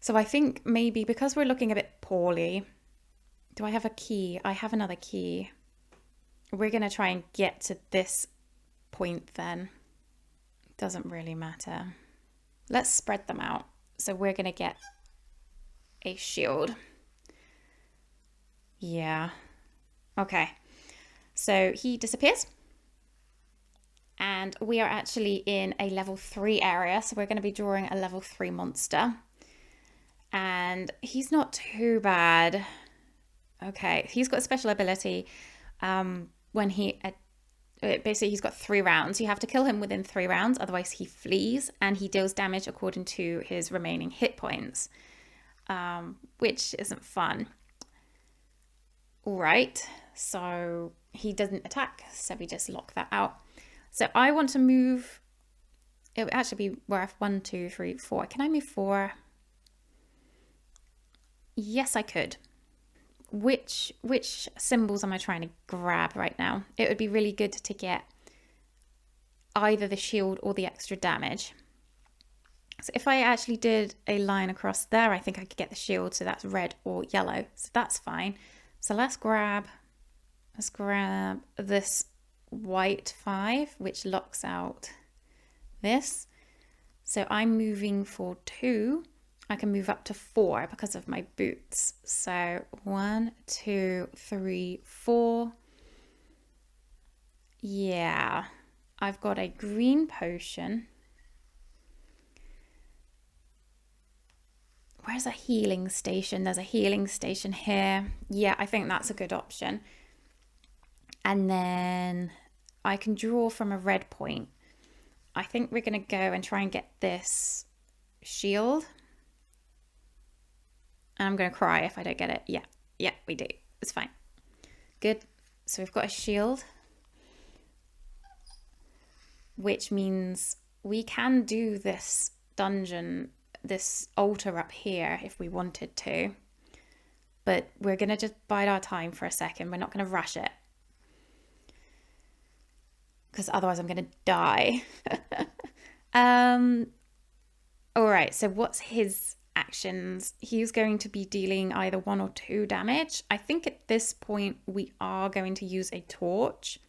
So I think maybe because we're looking a bit poorly, do I have a key? I have another key. We're going to try and get to this point then. Doesn't really matter. Let's spread them out. So we're going to get a shield. Yeah. Okay. So he disappears. And we are actually in a level 3 area. So we're going to be drawing a level 3 monster. And he's not too bad. Okay, he's got a special ability when basically he's got 3 rounds. You have to kill him within 3 rounds, otherwise he flees, and he deals damage according to his remaining hit points, which isn't fun. All right, so he doesn't attack, so we just lock that out. So I want to move. It would actually be worth 1, 2, 3, 4. Can I move 4? Yes, I could. Which symbols am I trying to grab right now? It would be really good to get either the shield or the extra damage. So if I actually did a line across there, I think I could get the shield. So that's red or yellow. So that's fine. So let's grab this white 5, which locks out this. So I'm moving for 2. I can move up to 4 because of my boots. So 1, 2, 3, 4. Yeah, I've got a green potion. Where's a healing station? There's a healing station here. Yeah, I think that's a good option. And then I can draw from a red point. I think we're going to go and try and get this shield. And I'm going to cry if I don't get it. Yeah, we do. It's fine. Good. So we've got a shield, which means we can do this dungeon, this altar up here if we wanted to. But we're going to just bide our time for a second. We're not going to rush it, because otherwise I'm going to die. All right, so what's his actions? He's going to be dealing either 1 or 2 damage. I think at this point we are going to use a torch,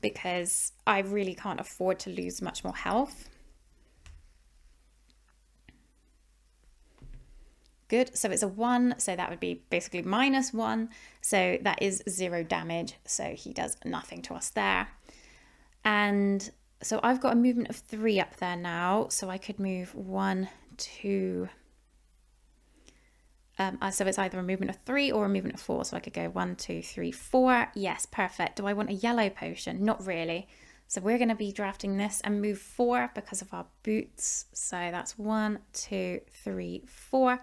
because I really can't afford to lose much more health. Good, so it's a 1, so that would be basically -1, so that is 0 damage, so he does nothing to us there. And so I've got a movement of 3 up there now, so I could move 1, 2. So it's either a movement of 3 or a movement of 4, so I could go 1, 2, 3, 4. Yes, perfect. Do I want a yellow potion? Not really. So we're going to be drafting this and move 4 because of our boots. So that's 1, 2, 3, 4.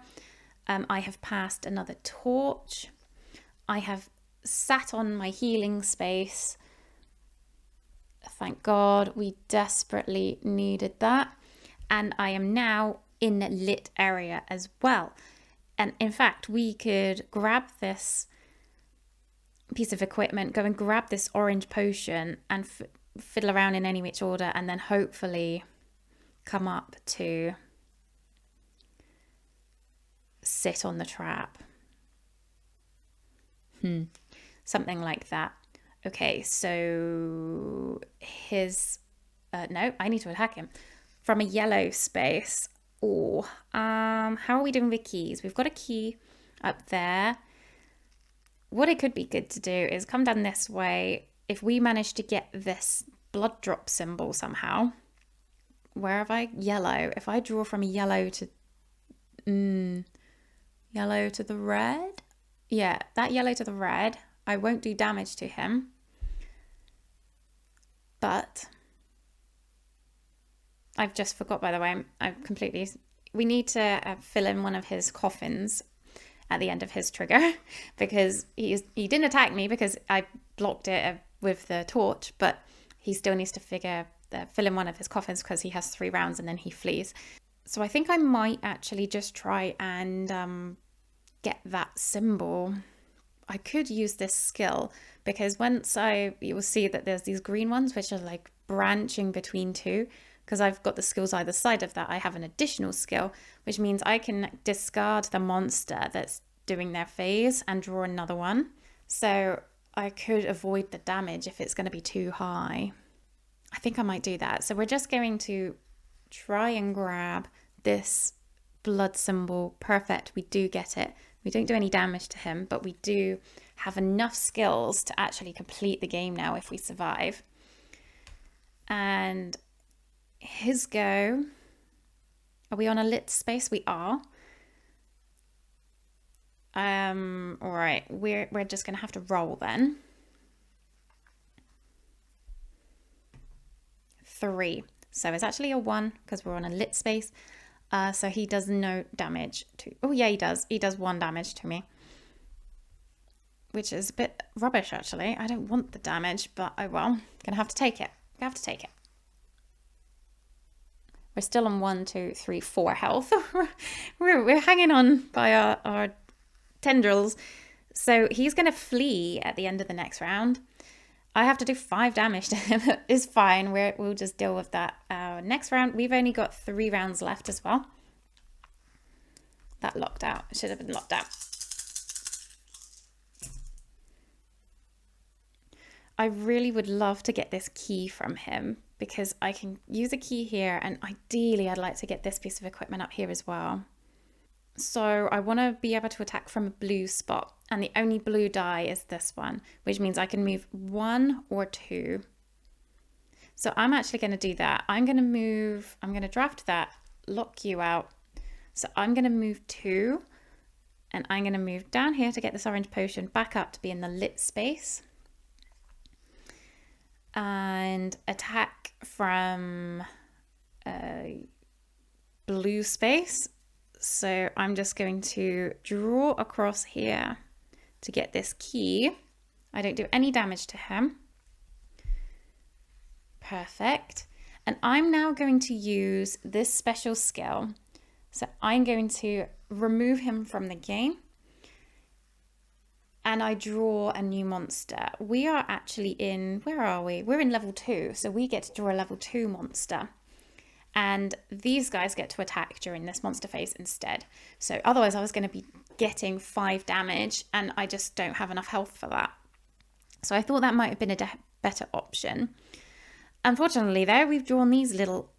I have passed another torch. I have sat on my healing space. Thank God, we desperately needed that. And I am now in the lit area as well. And in fact, we could grab this piece of equipment, go and grab this orange potion and fiddle around in any which order, and then hopefully come up to sit on the trap. Something like that. Okay, so no, I need to attack him from a yellow space. Oh, how are we doing with keys? We've got a key up there. What it could be good to do is come down this way. If we manage to get this blood drop symbol somehow, where have I? Yellow. If I draw from yellow to yellow to the red, yeah, that yellow to the red, I won't do damage to him. But I've just forgot, by the way, we need to fill in one of his coffins at the end of his trigger, because he didn't attack me because I blocked it with the torch, but he still needs to fill in one of his coffins because he has 3 rounds and then he flees. So I think I might actually just try and get that symbol. I could use this skill, because you will see that there's these green ones which are like branching between 2. Because I've got the skills either side of that, I have an additional skill, which means I can discard the monster that's doing their phase and draw another one. So I could avoid the damage if it's going to be too high. I think I might do that. So we're just going to try and grab this blood symbol. Perfect, we do get it. We don't do any damage to him, but we do have enough skills to actually complete the game now if we survive. And his go. Are we on a lit space? We are. All right, we're just gonna have to roll then. 3. So it's actually a 1 because we're on a lit space. So he does no damage to. Oh yeah, he does. He does 1 damage to me, which is a bit rubbish actually. I don't want the damage, but oh well. Gonna have to take it. Gonna have to take it. We're still on 1, 2, 3, 4 health. we're hanging on by our tendrils. So he's going to flee at the end of the next round. I have to do 5 damage to him. It's fine. We'll just deal with that. Next round, we've only got 3 rounds left as well. That locked out. It should have been locked out. I really would love to get this key from him because I can use a key here, and ideally I'd like to get this piece of equipment up here as well. So I want to be able to attack from a blue spot, and the only blue die is this one, which means I can move 1 or 2. So I'm actually going to do that. I'm going to draft that, lock you out. So I'm going to move 2, and I'm going to move down here to get this orange potion back up to be in the lit space. And attack from blue space. So I'm just going to draw across here to get this key. I don't do any damage to him. Perfect. And I'm now going to use this special skill. So I'm going to remove him from the game. And I draw a new monster. We are actually in, where are we? We're in level 2, so we get to draw a level 2 monster. And these guys get to attack during this monster phase instead. So otherwise I was going to be getting 5 damage, and I just don't have enough health for that. So I thought that might have been a better option. Unfortunately though, we've drawn these little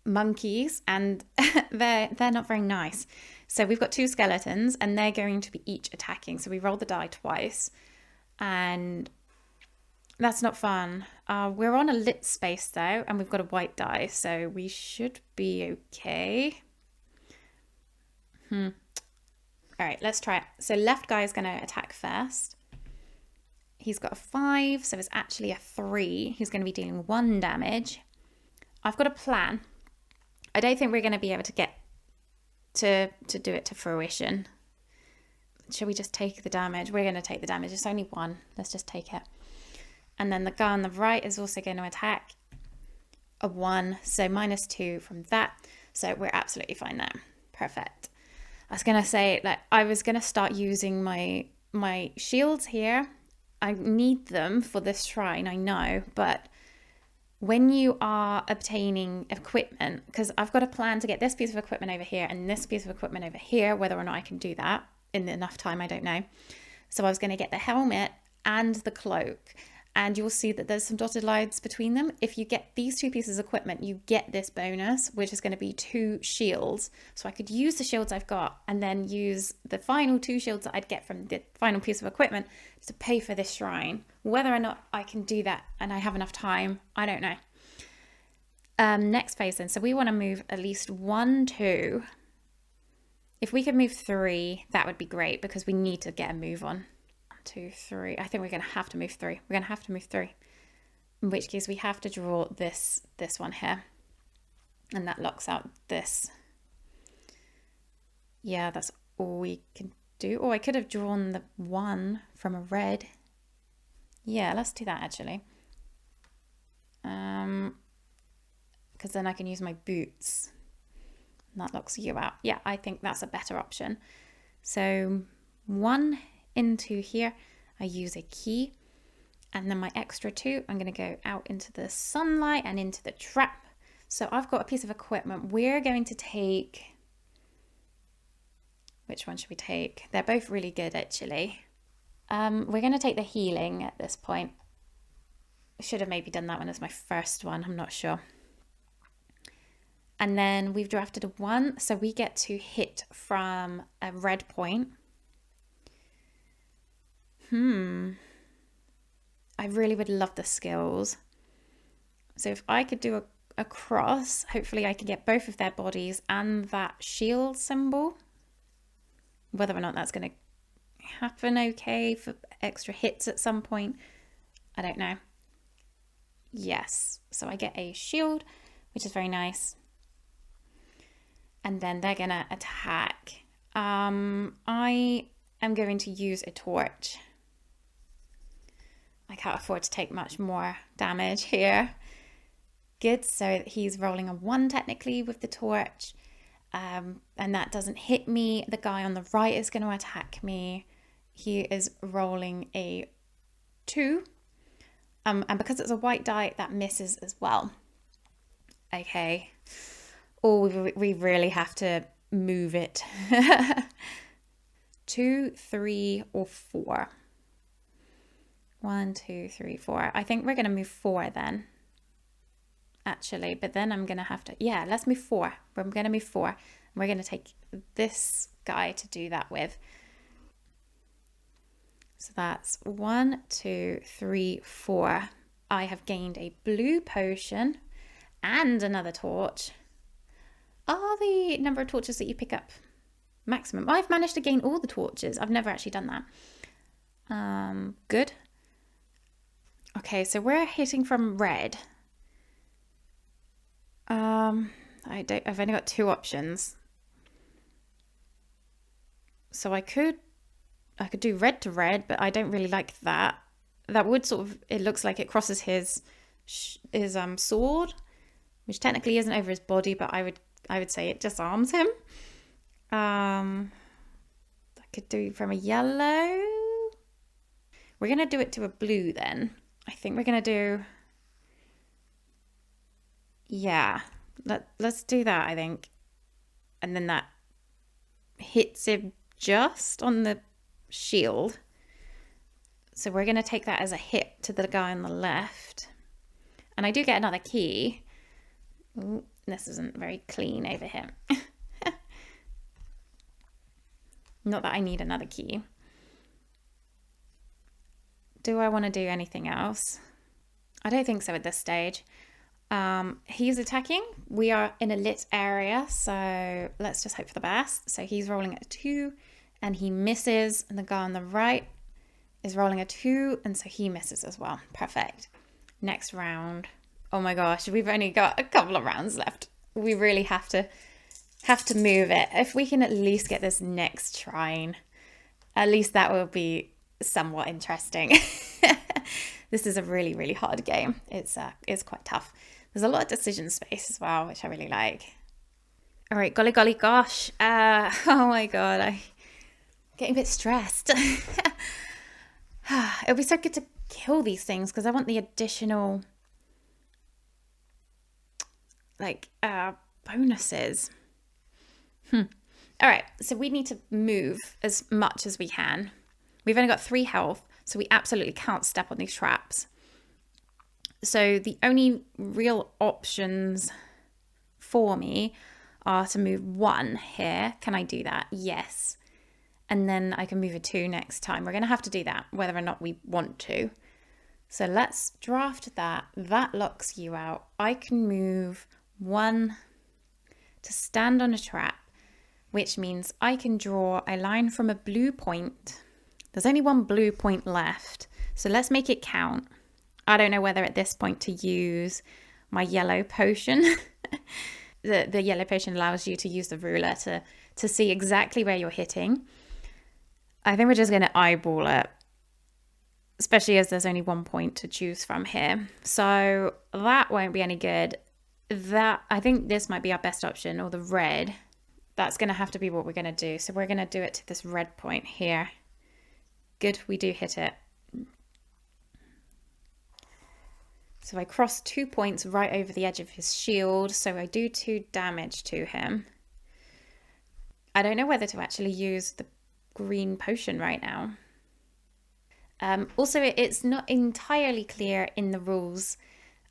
monkeys, and they're not very nice. So we've got 2 skeletons, and they're going to be each attacking. So we roll the die twice, and that's not fun. We're on a lit space though, and we've got a white die, so we should be okay. All right, let's try it. So left guy is going to attack first. He's got a 5, so it's actually a 3. He's going to be dealing 1 damage. I've got a plan. I don't think we're going to be able to get to do it to fruition. Should we just take the damage? We're going to take the damage. It's only 1. Let's just take it. And then the guy on the right is also going to attack a 1. So -2 from that. So we're absolutely fine there. Perfect. I was going to say that I was going to start using my shields here. I need them for this shrine, I know, but when you are obtaining equipment, because I've got a plan to get this piece of equipment over here and this piece of equipment over here, whether or not I can do that in enough time, I don't know. So I was going to get the helmet and the cloak, and you'll see that there's some dotted lines between them. If you get these 2 pieces of equipment, you get this bonus, which is going to be 2 shields. So I could use the shields I've got and then use the final 2 shields that I'd get from the final piece of equipment to pay for this shrine. Whether or not I can do that and I have enough time, I don't know. Next phase then. So we want to move at least 1, 2. If we could move 3, that would be great because we need to get a move on. 1, 2, 3. I think we're going to have to move 3. We're going to have to move 3. In which case we have to draw this one here. And that locks out this. Yeah, that's all we can do. Oh, I could have drawn the 1 from a red. Yeah, let's do that actually. Because then I can use my boots. And that locks you out. Yeah, I think that's a better option. So 1 into here, I use a key. And then my extra 2, I'm going to go out into the sunlight and into the trap. So I've got a piece of equipment. We're going to take... Which one should we take? They're both really good actually. We're going to take the healing at this point. I should have maybe done that one as my first one. I'm not sure. And then we've drafted a 1. So we get to hit from a red point. I really would love the skills. So if I could do a cross, hopefully I can get both of their bodies and that shield symbol. Whether or not that's going to happen okay for extra hits at some point, I don't know. Yes, so I get a shield, which is very nice. And then they're going to attack. I am going to use a torch. I can't afford to take much more damage here. Good, so he's rolling a 1 technically with the torch. And that doesn't hit me. The guy on the right is going to attack me. He is rolling a 2. And because it's a white die, that misses as well. Okay. Oh, we really have to move it. 2, 3, or 4. 1, 2, 3, 4. I think we're going to move 4 then. Actually, but then I'm going to have to... Yeah, let's move 4. We're going to move 4. We're going to take this guy to do that with. So that's 1, 2, 3, 4. I have gained a blue potion and another torch. Are the number of torches that you pick up maximum? I've managed to gain all the torches. I've never actually done that. Good. Okay, so we're hitting from red. I've only got 2 options. So I could do red to red, but I don't really like that. That would sort of, it looks like it crosses his sword, which technically isn't over his body, but I would say it disarms him. I could do from a yellow. We're going to do it to a blue then. I think we're going to do... Yeah, let's do that, I think. And then that hits him just on the shield. So we're going to take that as a hit to the guy on the left. And I do get another key. Ooh, this isn't very clean over here. Not that I need another key. Do I want to do anything else? I don't think so at this stage. He's attacking. We are in a lit area, so let's just hope for the best. So he's rolling a 2 and he misses, and the guy on the right is rolling a 2 and so he misses as well. Perfect. Next round. Oh my gosh, we've only got a couple of rounds left. We really have to move it. If we can at least get this next shrine, at least that will be somewhat interesting. This is a really, really hard game. It's quite tough. There's a lot of decision space as well, which I really like. All right, golly, golly, gosh. Oh my God, I'm getting a bit stressed. It'll be so good to kill these things because I want the additional, bonuses. All right, so we need to move as much as we can. We've only got 3 health, so we absolutely can't step on these traps. So the only real options for me are to move 1 here. Can I do that? Yes. And then I can move a 2 next time. We're going to have to do that, whether or not we want to. So let's draft that. That locks you out. I can move 1 to stand on a trap, which means I can draw a line from a blue point. There's only 1 blue point left. So let's make it count. I don't know whether at this point to use my yellow potion. The yellow potion allows you to use the ruler to see exactly where you're hitting. I think we're just going to eyeball it, especially as there's only 1 point to choose from here. So that won't be any good. I think this might be our best option, or the red. That's going to have to be what we're going to do. So we're going to do it to this red point here. Good, we do hit it. So I cross 2 points right over the edge of his shield, so I do 2 damage to him. I don't know whether to actually use the green potion right now. Also, it's not entirely clear in the rules.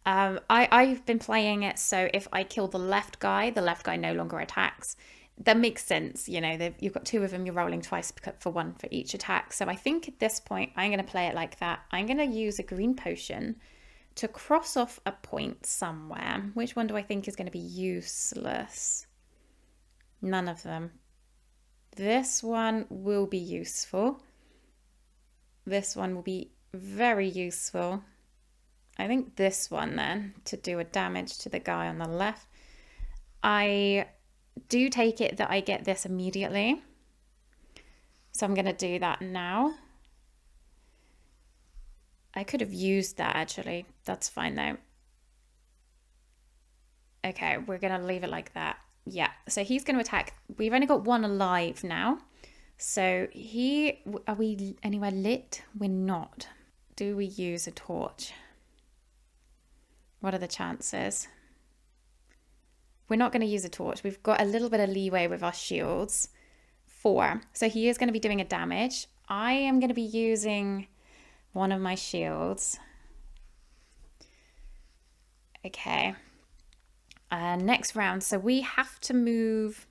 I've been playing it, so if I kill the left guy no longer attacks. That makes sense, you know, you've got 2 of them, you're rolling twice for 1 for each attack. So I think at this point, I'm going to play it like that. I'm going to use a green potion to cross off a point somewhere. Which one do I think is going to be useless? None of them. This one will be useful. This one will be very useful. I think this one then, to do a damage to the guy on the left. I do take it that I get this immediately. So I'm going to do that now. I could have used that actually. That's fine though. Okay, we're going to leave it like that. Yeah, so he's going to attack. We've only got one alive now. So are we anywhere lit? We're not. Do we use a torch? What are the chances? We're not going to use a torch. We've got a little bit of leeway with our shields. 4. So he is going to be doing a damage. I am going to be using one of my shields. Okay. Next round. So we have to move.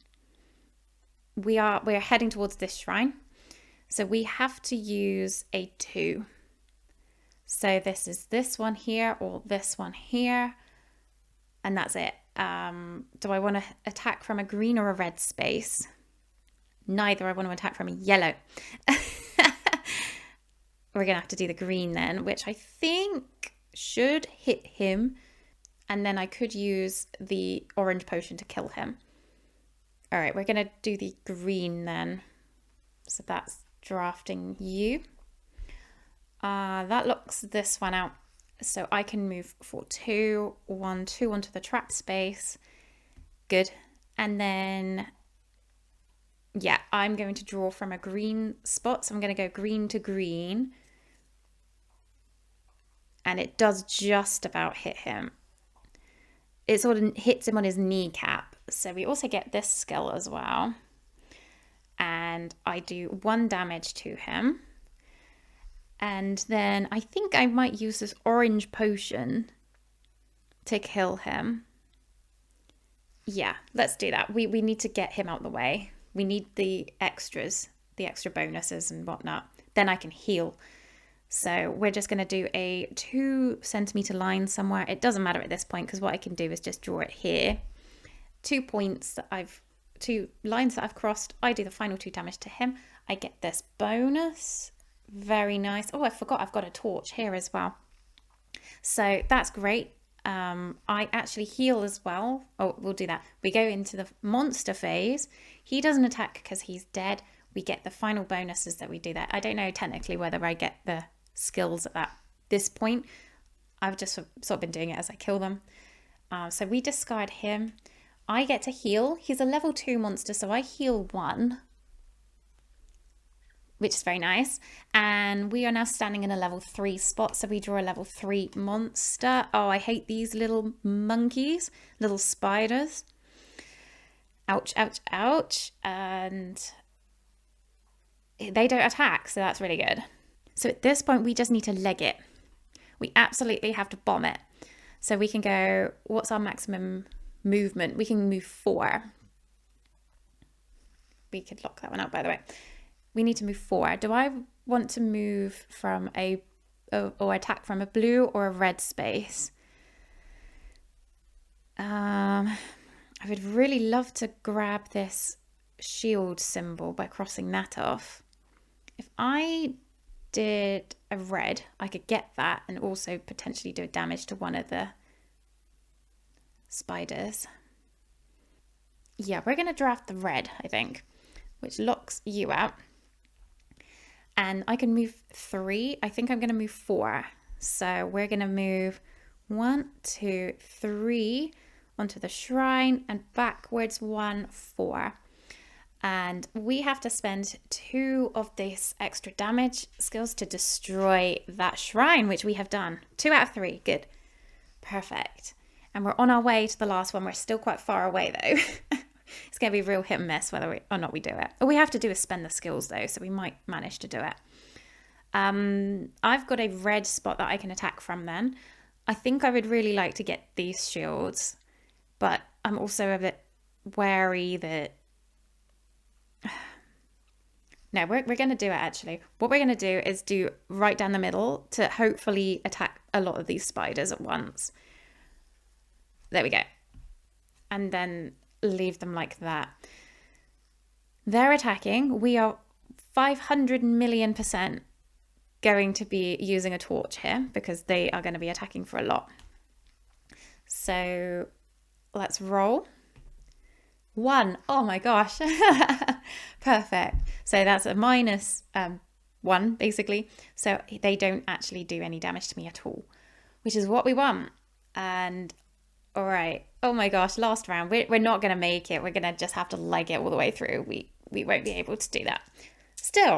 We're heading towards this shrine. So we have to use a 2. So this is this one here or this one here. And that's it. Do I want to attack from a green or a red space? Neither. I want to attack from a yellow. We're going to have to do the green then, which I think should hit him. And then I could use the orange potion to kill him. All right, we're going to do the green then. So that's drafting you. That locks this one out. So I can move for 2, 1, 2 onto the trap space. Good. And then, yeah, I'm going to draw from a green spot. So I'm going to go green to green. And it does just about hit him. It sort of hits him on his kneecap. So we also get this skill as well. And I do 1 damage to him. And then I think I might use this orange potion to kill him. Yeah, let's do that. We need to get him out the way. We need the extras, the extra bonuses and whatnot. Then I can heal. So we're just going to do a 2 centimeter line somewhere. It doesn't matter at this point because what I can do is just draw it here. 2 lines that I've crossed. I do the final 2 damage to him. I get this bonus. Very nice. Oh, I forgot I've got a torch here as well. So that's great. I actually heal as well. Oh, we'll do that. We go into the monster phase. He doesn't attack because he's dead. We get the final bonuses that we do that. I don't know technically whether I get the skills at this point. I've just sort of been doing it as I kill them. So we discard him. I get to heal. He's a level 2 monster, so I heal 1. Which is very nice. And we are now standing in a level 3 spot. So we draw a level 3 monster. Oh, I hate these little monkeys, little spiders. Ouch, ouch, ouch. And they don't attack, so that's really good. So at this point, we just need to leg it. We absolutely have to bomb it. So we can go, what's our maximum movement? We can move 4. We could lock that one out, by the way. We need to move 4. Do I want to move from or attack from a blue or a red space? I would really love to grab this shield symbol by crossing that off. If I did a red, I could get that and also potentially do damage to one of the spiders. Yeah, we're going to draft the red, I think, which locks you out. And I can move 3. I think I'm going to move 4. So we're going to move 1, 2, 3 onto the shrine and backwards 1, 4. And we have to spend 2 of this extra damage skills to destroy that shrine, which we have done. 2 out of 3. Good. Perfect. And we're on our way to the last one. We're still quite far away though. It's going to be real hit and miss whether or not we do it. All we have to do is spend the skills though, so we might manage to do it. I've got a red spot that I can attack from then. I think I would really like to get these shields, but I'm also a bit wary that... No, we're going to do it actually. What we're going to do is do right down the middle to hopefully attack a lot of these spiders at once. There we go. And then leave them like that. They're attacking. We are 500 million% going to be using a torch here because they are going to be attacking for a lot. So let's roll. 1. Oh my gosh. Perfect. So that's a -1 basically. So they don't actually do any damage to me at all, which is what we want. And all right. Oh my gosh. Last round. We're not going to make it. We're going to just have to leg it all the way through. We won't be able to do that. Still,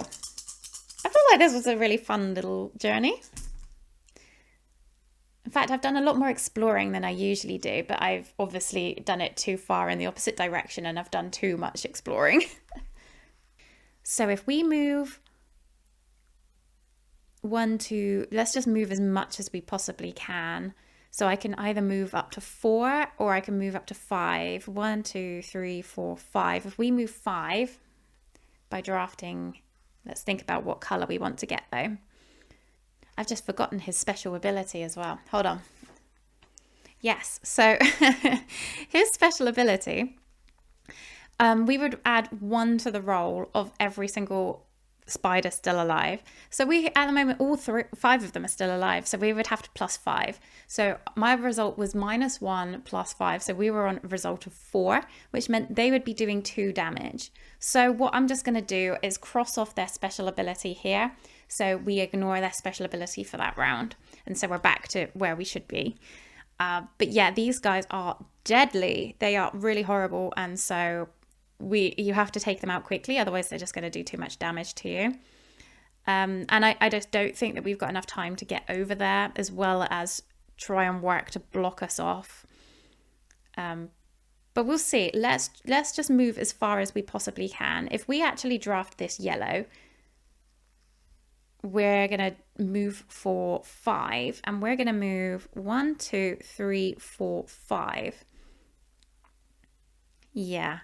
I feel like this was a really fun little journey. In fact, I've done a lot more exploring than I usually do, but I've obviously done it too far in the opposite direction and I've done too much exploring. So if we move 1, 2, let's just move as much as we possibly can. So I can either move up to 4 or I can move up to 5. 1, 2, 3, 4, 5. If we move 5 by drafting, let's think about what color we want to get though. I've just forgotten his special ability as well. Hold on. Yes, so his special ability, we would add 1 to the roll of every single spider still alive. So we, at the moment, all 5 of them are still alive. So we would have to +5. So my result was -1 +5. So we were on a result of 4, which meant they would be doing 2 damage. So what I'm just going to do is cross off their special ability here. So we ignore their special ability for that round. And so we're back to where we should be. But yeah, these guys are deadly. They are really horrible. And so you have to take them out quickly. Otherwise, they're just going to do too much damage to you. And I just don't think that we've got enough time to get over there, as well as try and work to block us off. But we'll see. Let's just move as far as we possibly can. If we actually draft this yellow, we're going to move for 5 and we're going to move 1, 2, 3, 4, 5. Yeah.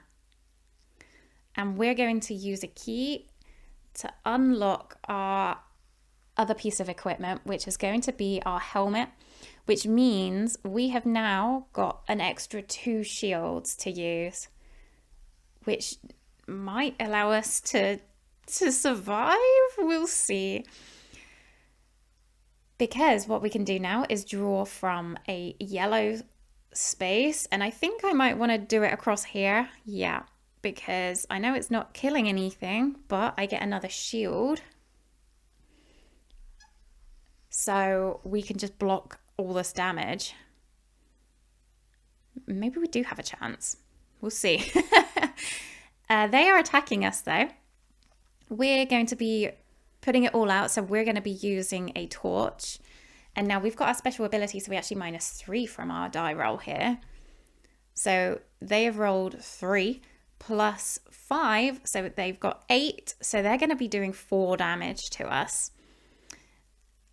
And we're going to use a key to unlock our other piece of equipment, which is going to be our helmet, which means we have now got an extra 2 shields to use, which might allow us to survive. We'll see. Because what we can do now is draw from a yellow space, and I think I might want to do it across here. Yeah, because I know it's not killing anything, but I get another shield. So we can just block all this damage. Maybe we do have a chance. We'll see. They are attacking us though. We're going to be putting it all out. So we're going to be using a torch. And now we've got our special ability. So we actually -3 from our die roll here. So they have rolled 3 plus 5. So they've got 8. So they're going to be doing 4 damage to us.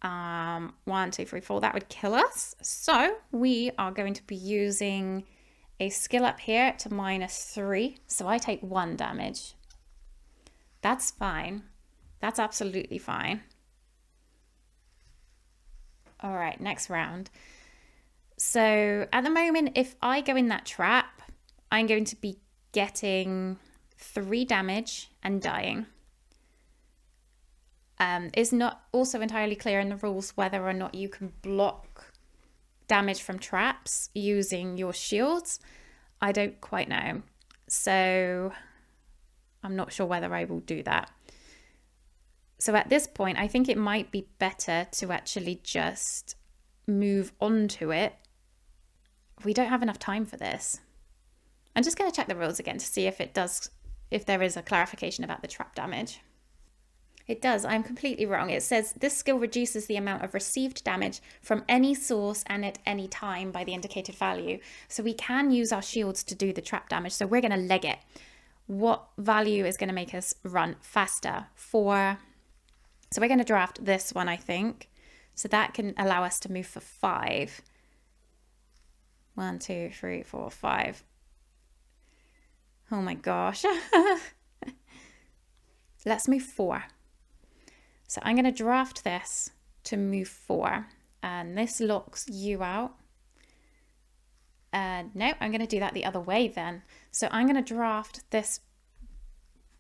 1, 2, 3, 4. That would kill us. So we are going to be using a skill up here to -3. So I take 1 damage. That's fine. That's absolutely fine. All right, next round. So at the moment, if I go in that trap, I'm going to be getting 3 damage and dying. It's not also entirely clear in the rules whether or not you can block damage from traps using your shields. I don't quite know. So I'm not sure whether I will do that. So at this point, I think it might be better to actually just move on to it. We don't have enough time for this. I'm just going to check the rules again to see if there is a clarification about the trap damage. It does. I'm completely wrong. It says this skill reduces the amount of received damage from any source and at any time by the indicated value. So we can use our shields to do the trap damage. So we're going to leg it. What value is going to make us run faster? 4. So we're going to draft this one, I think. So that can allow us to move for 5. 1, 2, 3, 4, 5. Oh my gosh. Let's move 4. So I'm going to draft this to move 4. And this locks you out. No, I'm going to do that the other way then. So I'm going to draft this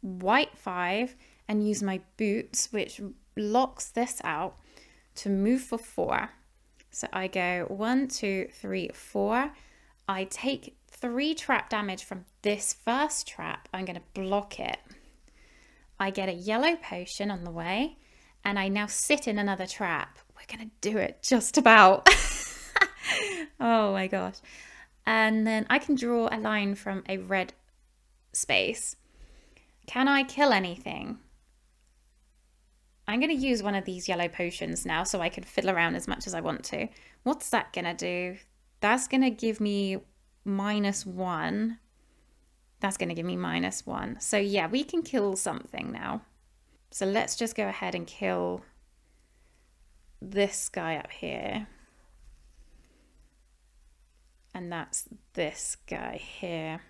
white 5 and use my boots, which locks this out, to move for 4. So I go 1, 2, 3, 4. I take 3 trap damage from this first trap. I'm going to block it. I get a yellow potion on the way, and I now sit in another trap. We're going to do it just about. Oh my gosh. And then I can draw a line from a red space. Can I kill anything? I'm going to use one of these yellow potions now so I can fiddle around as much as I want to. What's that going to do? That's going to give me -1. That's going to give me -1. So yeah, we can kill something now. So let's just go ahead and kill this guy up here. And that's this guy here.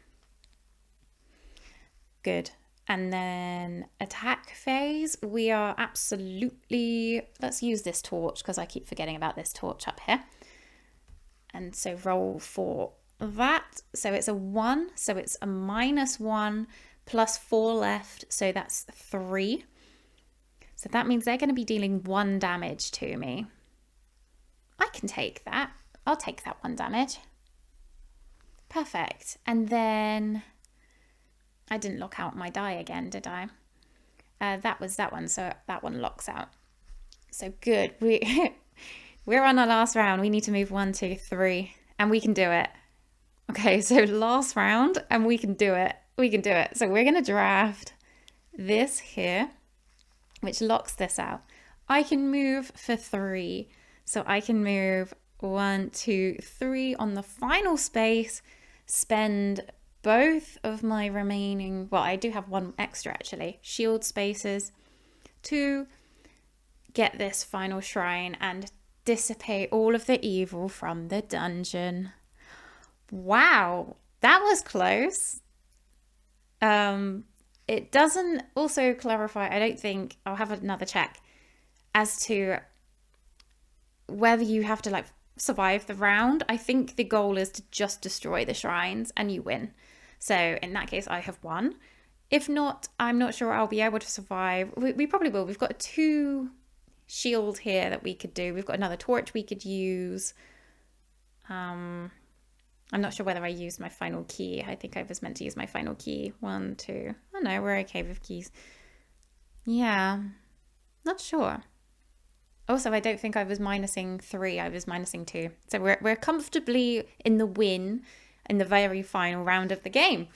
Good. And then attack phase, we are absolutely, let's use this torch because I keep forgetting about this torch up here. And so roll for that. So it's a 1, so it's a -1 plus 4 left, so that's 3. So that means they're going to be dealing 1 damage to me. I can take that. I'll take that 1 damage. Perfect. And then I didn't lock out my die again, did I? That was that one, so that one locks out. So good. We're on our last round. We need to move 1, 2, 3, and we can do it. Okay, so last round, and we can do it. We can do it. So we're going to draft this here, which locks this out. I can move for 3. So I can move 1, 2, 3 on the final space, spend both of my remaining, well, I do have 1 extra actually, shield spaces to get this final shrine and dissipate all of the evil from the dungeon. Wow, that was close. It doesn't also clarify, I don't think, I'll have another check, as to whether you have to like survive the round. I think the goal is to just destroy the shrines and you win. So in that case, I have won. If not, I'm not sure I'll be able to survive. We probably will. We've got a 2 shield here that we could do. We've got another torch we could use. I'm not sure whether I used my final key. I think I was meant to use my final key. 1, 2. Oh no, we're okay with keys. Yeah, not sure. Also, I don't think I was minusing 3. I was minusing 2. So we're comfortably in the win in the very final round of the game.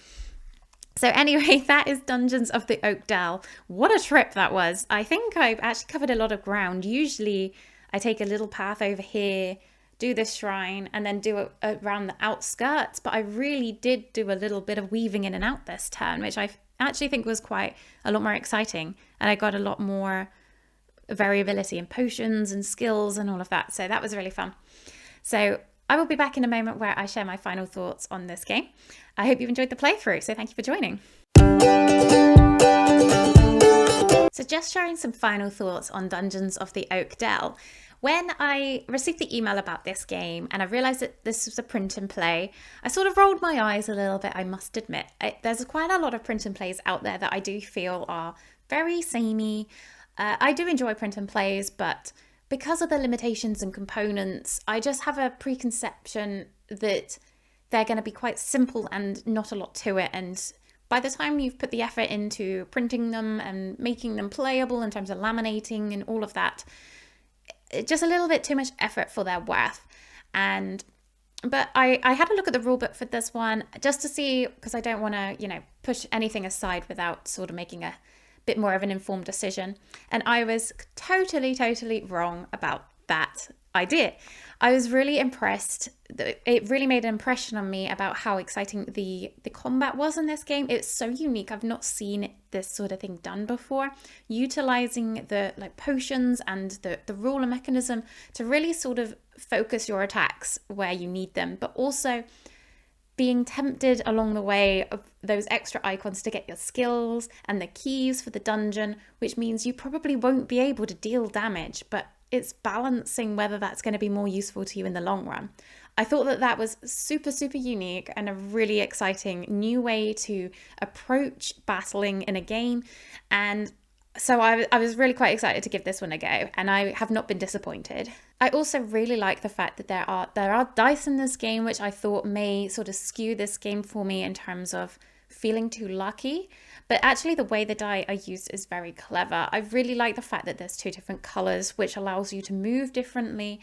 So anyway, that is Dungeons of the Oak Dell. What a trip that was. I think I've actually covered a lot of ground. Usually I take a little path over here, do this shrine, and then do it around the outskirts. But I really did do a little bit of weaving in and out this turn, which I actually think was quite a lot more exciting. And I got a lot more variability in potions and skills and all of that. So that was really fun. So I will be back in a moment where I share my final thoughts on this game. I hope you've enjoyed the playthrough, so thank you for joining. So just sharing some final thoughts on Dungeons of the Oak Dell. When I received the email about this game and I realised that this was a print and play, I sort of rolled my eyes a little bit, I must admit. There's quite a lot of print and plays out there that I do feel are very samey. I do enjoy print and plays, but because of the limitations and components, I just have a preconception that they're going to be quite simple and not a lot to it. And by the time you've put the effort into printing them and making them playable in terms of laminating and all of that, it's just a little bit too much effort for their worth. But I had a look at the rulebook for this one just to see, because I don't want to, push anything aside without sort of making a bit more of an informed decision. And I was totally wrong about that idea. I was really impressed. It really made an impression on me about how exciting the combat was in this game. It's so unique. I've not seen this sort of thing done before. Utilizing the potions and the ruler mechanism to really sort of focus your attacks where you need them, but also being tempted along the way of those extra icons to get your skills and the keys for the dungeon, which means you probably won't be able to deal damage, but it's balancing whether that's going to be more useful to you in the long run. I thought that that was super, super unique and a really exciting new way to approach battling in a game. And so I was really quite excited to give this one a go, and I have not been disappointed. I also really like the fact that there are dice in this game, which I thought may sort of skew this game for me in terms of feeling too lucky. But actually the way the die are used is very clever. I really like the fact that there's two different colors, which allows you to move differently.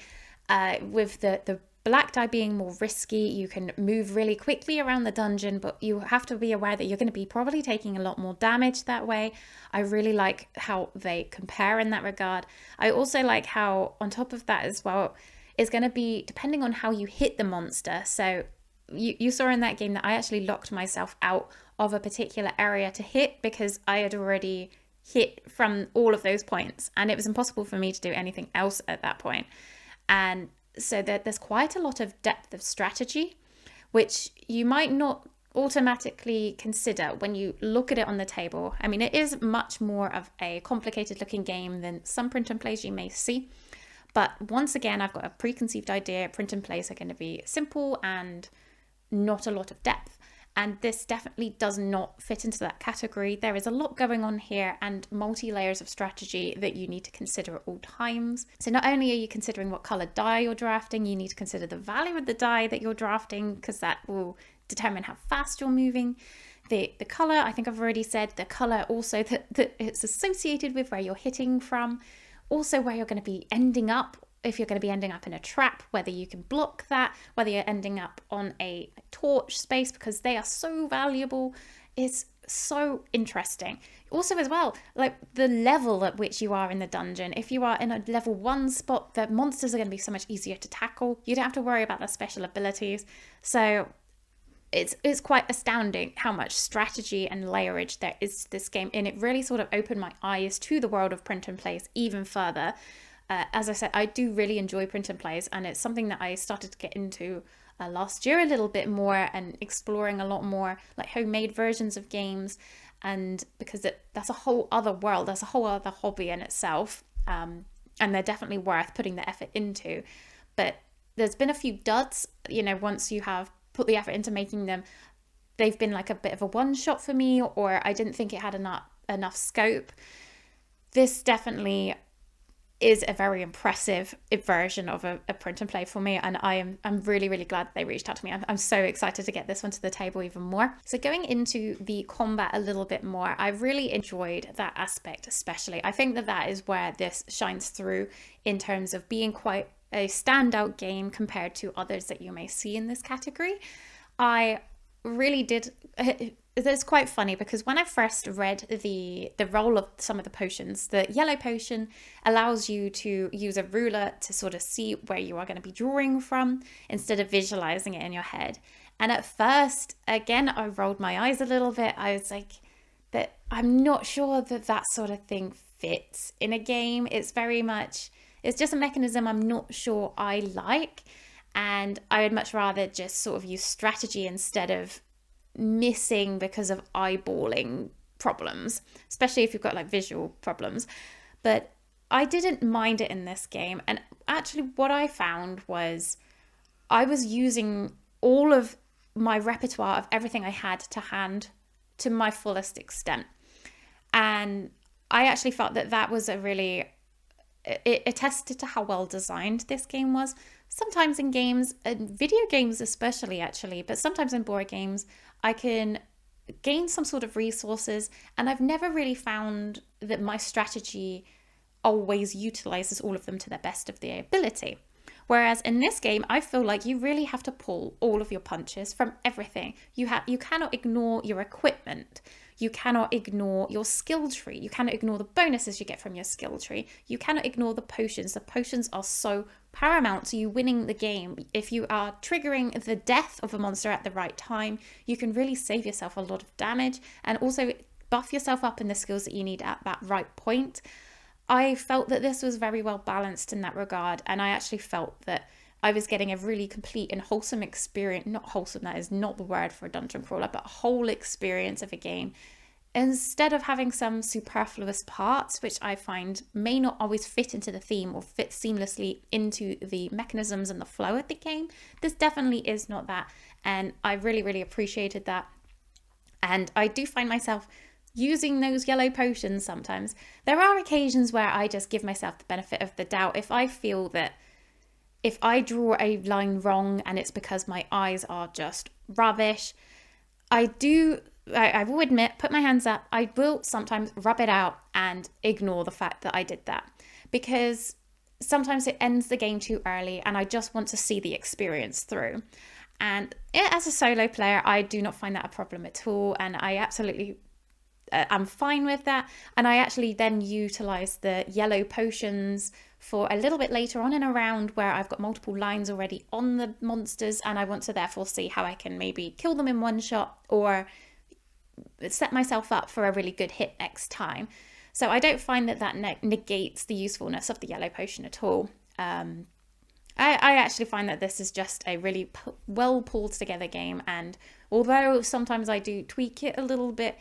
With the black die being more risky, you can move really quickly around the dungeon, but you have to be aware that you're going to be probably taking a lot more damage that way. I really like how they compare in that regard. I also like how, on top of that as well, it's going to be depending on how you hit the monster. So you saw in that game that I actually locked myself out of a particular area to hit because I had already hit from all of those points, and it was impossible for me to do anything else at that point. And so there's quite a lot of depth of strategy, which you might not automatically consider when you look at it on the table. I mean, it is much more of a complicated looking game than some print and plays you may see. But once again, I've got a preconceived idea. Print and plays are going to be simple and not a lot of depth. And this definitely does not fit into that category. There is a lot going on here and multi-layers of strategy that you need to consider at all times. So not only are you considering what color die you're drafting, you need to consider the value of the die that you're drafting, because that will determine how fast you're moving. The color, I think I've already said, the color also that it's associated with where you're hitting from. Also where you're going to be ending up. If you're going to be ending up in a trap, whether you can block that, whether you're ending up on a torch space, because they are so valuable, is so interesting. Also as well, like the level at which you are in the dungeon. If you are in a level 1 spot, the monsters are going to be so much easier to tackle. You don't have to worry about their special abilities. So it's quite astounding how much strategy and layerage there is to this game. And it really sort of opened my eyes to the world of print and plays even further. As I said, I do really enjoy print and plays, and it's something that I started to get into last year a little bit more, and exploring a lot more like homemade versions of games, and because that's a whole other world, that's a whole other hobby in itself, and they're definitely worth putting the effort into. But there's been a few duds, once you have put the effort into making them, they've been like a bit of a one shot for me, or I didn't think it had enough scope. This definitely is a very impressive version of a print and play for me, and I'm really, really glad that they reached out to me. I'm so excited to get this one to the table even more. So going into the combat a little bit more, I really enjoyed that aspect especially. I think that is where this shines through in terms of being quite a standout game compared to others that you may see in this category. I really did. It's quite funny because when I first read the role of some of the potions, the yellow potion allows you to use a ruler to sort of see where you are going to be drawing from instead of visualizing it in your head. And at first, again, I rolled my eyes a little bit. I was like, that I'm not sure that sort of thing fits in a game. It's just a mechanism I'm not sure I like. And I would much rather just sort of use strategy instead of missing because of eyeballing problems, especially if you've got like visual problems. But I didn't mind it in this game, and actually what I found was I was using all of my repertoire of everything I had to hand to my fullest extent, and I actually felt that was it attested to how well designed this game was. Sometimes in games, and video games especially actually, but sometimes in board games, I can gain some sort of resources, and I've never really found that my strategy always utilizes all of them to the best of their ability. Whereas in this game, I feel like you really have to pull all of your punches from everything. You cannot ignore your equipment. You cannot ignore your skill tree. You cannot ignore the bonuses you get from your skill tree. You cannot ignore the potions. The potions are so paramount to you winning the game. If you are triggering the death of a monster at the right time, you can really save yourself a lot of damage and also buff yourself up in the skills that you need at that right point. I felt that this was very well balanced in that regard, and I actually felt that I was getting a really complete and wholesome experience. Not wholesome, that is not the word for a dungeon crawler, but a whole experience of a game instead of having some superfluous parts, which I find may not always fit into the theme or fit seamlessly into the mechanisms and the flow of the game, this definitely is not that. And I really, really appreciated that. And I do find myself using those yellow potions sometimes. There are occasions where I just give myself the benefit of the doubt. If I feel that if I draw a line wrong and it's because my eyes are just rubbish, I will admit, put my hands up, I will sometimes rub it out and ignore the fact that I did that, because sometimes it ends the game too early and I just want to see the experience through. And as a solo player, I do not find that a problem at all, and I absolutely I'm fine with that. And I actually then utilize the yellow potions for a little bit later on in a round where I've got multiple lines already on the monsters, and I want to therefore see how I can maybe kill them in one shot or set myself up for a really good hit next time. So I don't find that negates the usefulness of the yellow potion at all. I actually find that this is just a really well pulled together game, and although sometimes I do tweak it a little bit,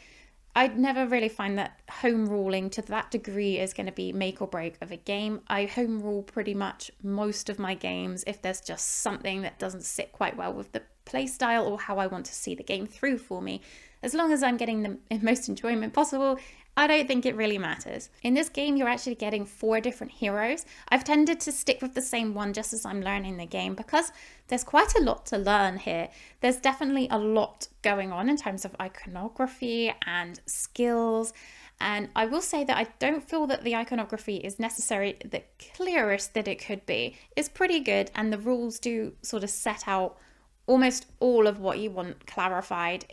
I never really find that home ruling to that degree is going to be make or break of a game. I home rule pretty much most of my games if there's just something that doesn't sit quite well with the play style or how I want to see the game through for me. As long as I'm getting the most enjoyment possible, I don't think it really matters. In this game, you're actually getting 4 different heroes. I've tended to stick with the same one just as I'm learning the game because there's quite a lot to learn here. There's definitely a lot going on in terms of iconography and skills. And I will say that I don't feel that the iconography is necessarily the clearest that it could be. It's pretty good, and the rules do sort of set out almost all of what you want clarified.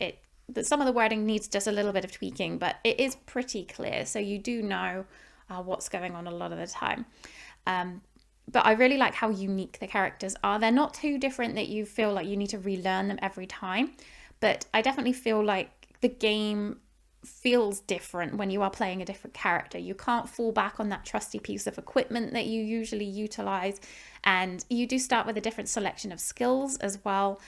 Some of the wording needs just a little bit of tweaking, but it is pretty clear, so you do know what's going on a lot of the time. But I really like how unique the characters are. They're not too different that you feel like you need to relearn them every time, but I definitely feel like the game feels different when you are playing a different character. You can't fall back on that trusty piece of equipment that you usually utilize, and you do start with a different selection of skills as well.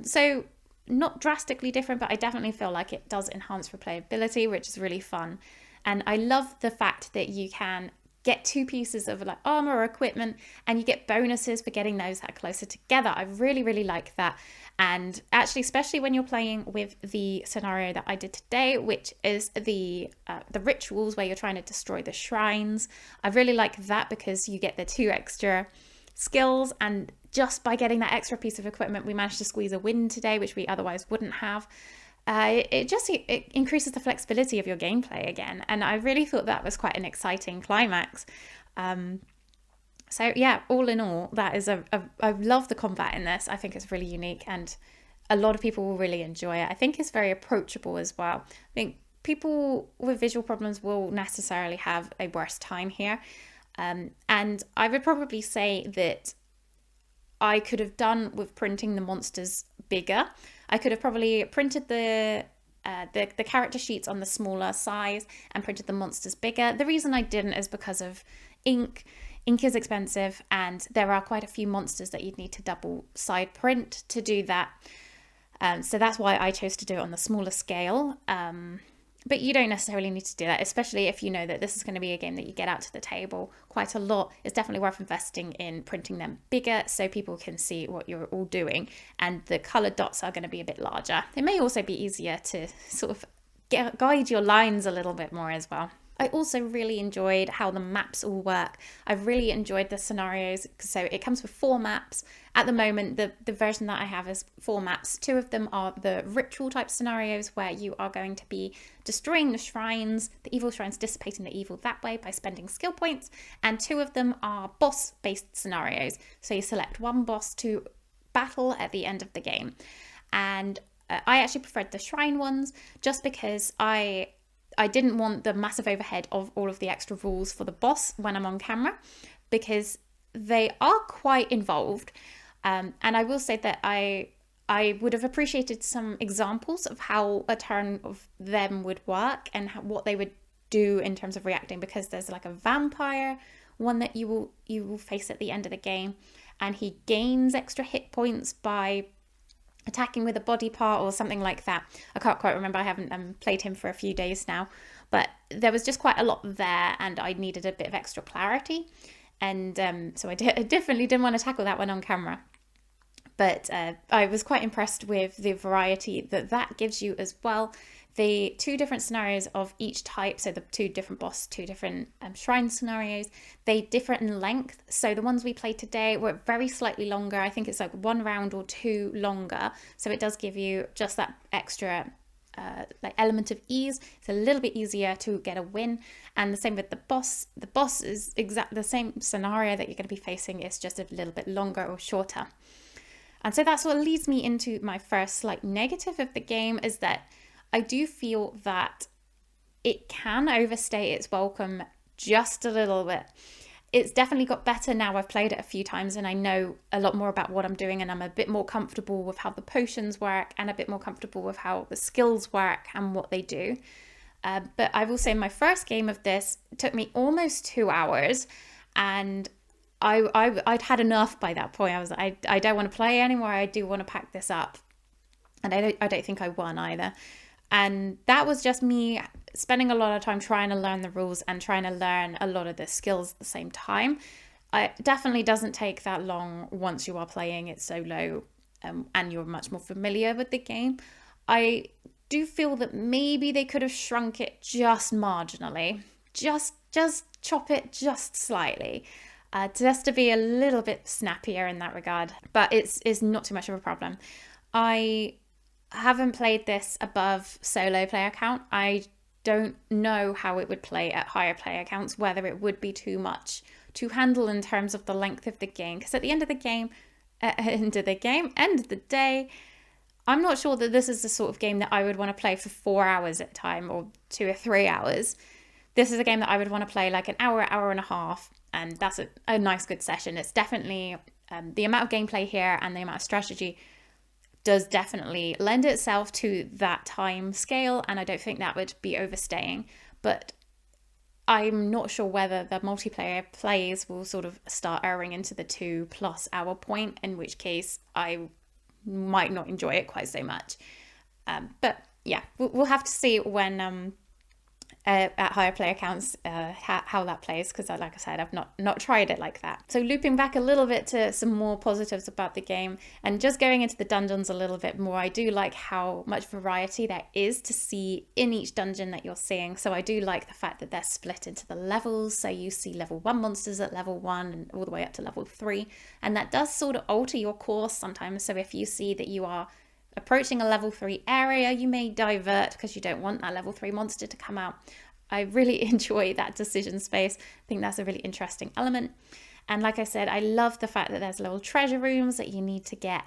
So not drastically different, but I definitely feel like it does enhance replayability, which is really fun. And I love the fact that you can get 2 pieces of like armor or equipment, and you get bonuses for getting those that are closer together. I really, really like that. And actually, especially when you're playing with the scenario that I did today, which is the rituals where you're trying to destroy the shrines, I really like that because you get the 2 extra skills, and just by getting that extra piece of equipment, we managed to squeeze a win today, which we otherwise wouldn't have. It increases the flexibility of your gameplay again, and I really thought that was quite an exciting climax. So yeah, all in all, that is I love the combat in this. I think it's really unique, and a lot of people will really enjoy it. I think it's very approachable as well. I think people with visual problems will necessarily have a worse time here. And I would probably say that I could have done with printing the monsters bigger. I could have probably printed the character sheets on the smaller size and printed the monsters bigger. The reason I didn't is because of ink. Ink is expensive, and there are quite a few monsters that you'd need to double side print to do that. So that's why I chose to do it on the smaller scale. But you don't necessarily need to do that, especially if you know that this is going to be a game that you get out to the table quite a lot. It's definitely worth investing in printing them bigger so people can see what you're all doing, and the coloured dots are going to be a bit larger. It may also be easier to sort of guide your lines a little bit more as well. I also really enjoyed how the maps all work. I've really enjoyed the scenarios. So it comes with 4 maps. At the moment, the version that I have is 4 maps. 2 of them are the ritual type scenarios where you are going to be destroying the shrines, the evil shrines, dissipating the evil that way by spending skill points. And 2 of them are boss-based scenarios. So you select one boss to battle at the end of the game. And I actually preferred the shrine ones just because I didn't want the massive overhead of all of the extra rules for the boss when I'm on camera, because they are quite involved. And I will say that I would have appreciated some examples of how a turn of them would work and what they would do in terms of reacting, because there's like a vampire one that you will face at the end of the game, and he gains extra hit points by attacking with a body part or something like that. I can't quite remember. I haven't played him for a few days now, but there was just quite a lot there, and I needed a bit of extra clarity. And so I definitely didn't want to tackle that one on camera. But I was quite impressed with the variety that gives you as well. The 2 different scenarios of each type, so the 2 different boss, 2 different shrine scenarios, they differ in length. So the ones we played today were very slightly longer. I think it's like 1 round or 2 longer. So it does give you just that extra like element of ease. It's a little bit easier to get a win. And the same with the boss. The boss is exactly the same scenario that you're going to be facing. It's just a little bit longer or shorter. And so that's what leads me into my first slight negative of the game, is that I do feel that it can overstay its welcome just a little bit. It's definitely got better now. I've played it a few times and I know a lot more about what I'm doing, and I'm a bit more comfortable with how the potions work and a bit more comfortable with how the skills work and what they do. But I will say my first game of this took me almost 2 hours, and I'd had enough by that point. I was like, I don't want to play anymore. I do want to pack this up. And I don't think I won either. And that was just me spending a lot of time trying to learn the rules and trying to learn a lot of the skills at the same time. It definitely doesn't take that long once you are playing it solo and you're much more familiar with the game. I do feel that maybe they could have shrunk it just marginally. Just chop it just slightly. Just to be a little bit snappier in that regard. But it's not too much of a problem. I haven't played this above solo player count. I don't know how it would play at higher player counts, whether it would be too much to handle in terms of the length of the game. Because at the end of the day, I'm not sure that this is the sort of game that I would want to play for 4 hours at a time, or 2 or 3 hours. This is a game that I would want to play like an hour, hour and a half, and that's a nice good session. It's definitely the amount of gameplay here and the amount of strategy does definitely lend itself to that time scale, and I don't think that would be overstaying. But I'm not sure whether the multiplayer plays will sort of start erring into the 2+ hour point, in which case I might not enjoy it quite so much. But yeah, we'll have to see when at higher player counts how that plays, because like I said, I've not tried it like that. So looping back a little bit to some more positives about the game and just going into the dungeons a little bit more, I do like how much variety there is to see in each dungeon that you're seeing. So I do like the fact that they're split into the levels, so you see level 1 monsters at level 1 and all the way up to level 3, and that does sort of alter your course sometimes. So if you see that you are approaching a level 3 area, you may divert because you don't want that level 3 monster to come out. I really enjoy that decision space. I think that's a really interesting element. And like I said, I love the fact that there's little treasure rooms that you need to get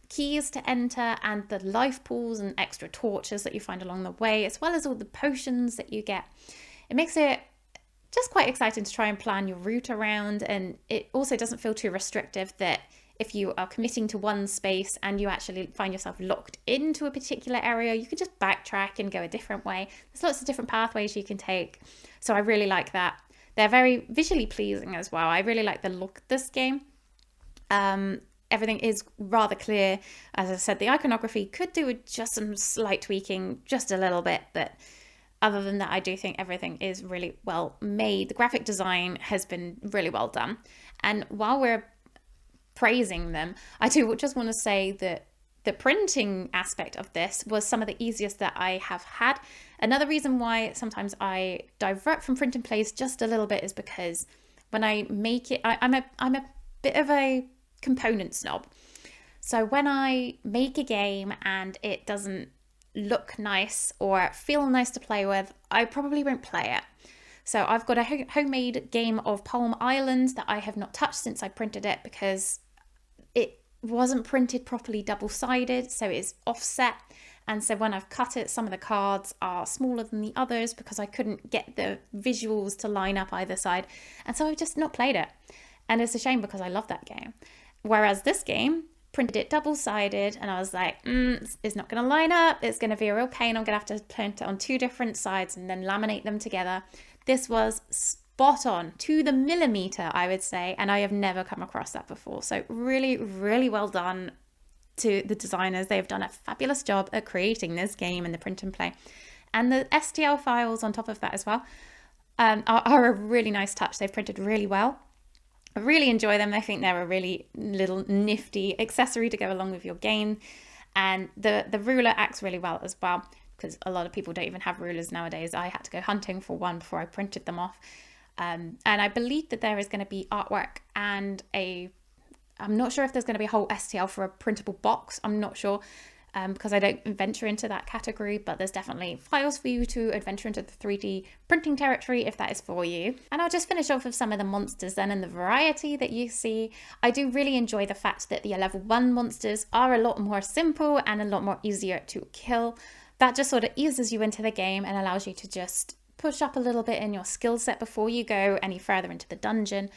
keys to enter, and the life pools and extra torches that you find along the way, as well as all the potions that you get. It makes it just quite exciting to try and plan your route around, and it also doesn't feel too restrictive that if you are committing to one space and you actually find yourself locked into a particular area, you can just backtrack and go a different way. There's lots of different pathways you can take. So I really like that. They're very visually pleasing as well. I really like the look of this game. Everything is rather clear. As I said, the iconography could do with just some slight tweaking, just a little bit, but other than that, I do think everything is really well made. The graphic design has been really well done. And while we're praising them, I do just want to say that the printing aspect of this was some of the easiest that I have had. Another reason why sometimes I divert from print and plays just a little bit is because when I make it, I'm a bit of a component snob. So when I make a game and it doesn't look nice or feel nice to play with, I probably won't play it. So I've got a homemade game of Palm Island that I have not touched since I printed it, because it wasn't printed properly double-sided, so it's offset. And so when I've cut it, some of the cards are smaller than the others because I couldn't get the visuals to line up either side. And so I've just not played it. And it's a shame because I love that game. Whereas this game, printed it double-sided, and I was like, it's not going to line up. It's going to be a real pain. I'm going to have to print it on 2 different sides and then laminate them together. This was spot on, to the millimeter, I would say, and I have never come across that before. So really, really well done. to the designers. They've done a fabulous job at creating this game and the print and play. And the STL files on top of that as well are a really nice touch. They've printed really well. I really enjoy them. I think they're a really little nifty accessory to go along with your game. And the ruler acts really well as well, because a lot of people don't even have rulers nowadays. I had to go hunting for one before I printed them off. And I believe that there is going to be artwork and I'm not sure if there's going to be a whole STL for a printable box. I'm not sure because I don't venture into that category, but there's definitely files for you to adventure into the 3D printing territory if that is for you. And I'll just finish off with some of the monsters then and the variety that you see. I do really enjoy the fact that the level 1 monsters are a lot more simple and a lot more easier to kill. That just sort of eases you into the game and allows you to just push up a little bit in your skill set before you go any further into the dungeon.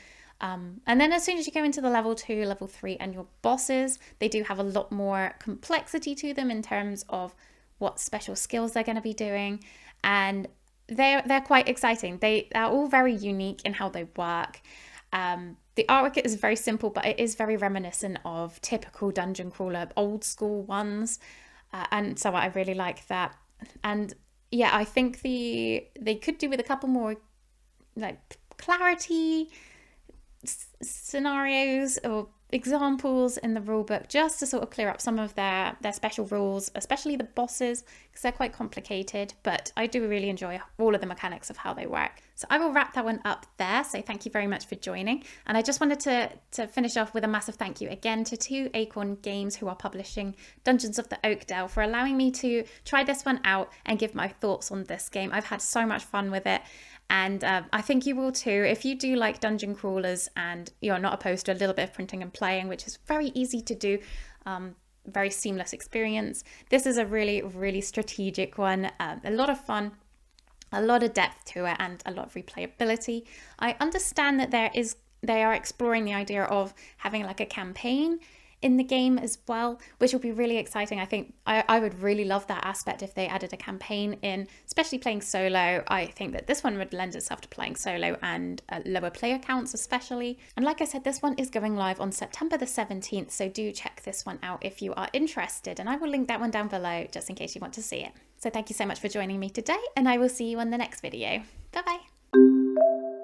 And then as soon as you go into the level 2, level 3 and your bosses, they do have a lot more complexity to them in terms of what special skills they're going to be doing. And they're quite exciting. They are all very unique in how they work. The artwork is very simple, but it is very reminiscent of typical dungeon crawler, old school ones. And so I really like that. And yeah, I think they could do with a couple more like clarity scenarios or examples in the rulebook, just to sort of clear up some of their special rules, especially the bosses, because they're quite complicated. But I do really enjoy all of the mechanics of how they work. So I will wrap that one up there. So thank you very much for joining. And I just wanted to finish off with a massive thank you again to Two Acorn Games, who are publishing Dungeons of the Oak Dell, for allowing me to try this one out and give my thoughts on this game. I've had so much fun with it. And I think you will too. If you do like dungeon crawlers and you're not opposed to a little bit of printing and playing, which is very easy to do, very seamless experience, this is a really, really strategic one. A lot of fun, a lot of depth to it, and a lot of replayability. I understand that they are exploring the idea of having like a campaign in the game as well, which will be really exciting. I think I would really love that aspect if they added a campaign in, especially playing solo. I think that this one would lend itself to playing solo and lower player counts especially. And like I said, this one is going live on September the 17th, so do check this one out if you are interested, and I will link that one down below just in case you want to see it. So thank you so much for joining me today, and I will see you on the next video. Bye bye.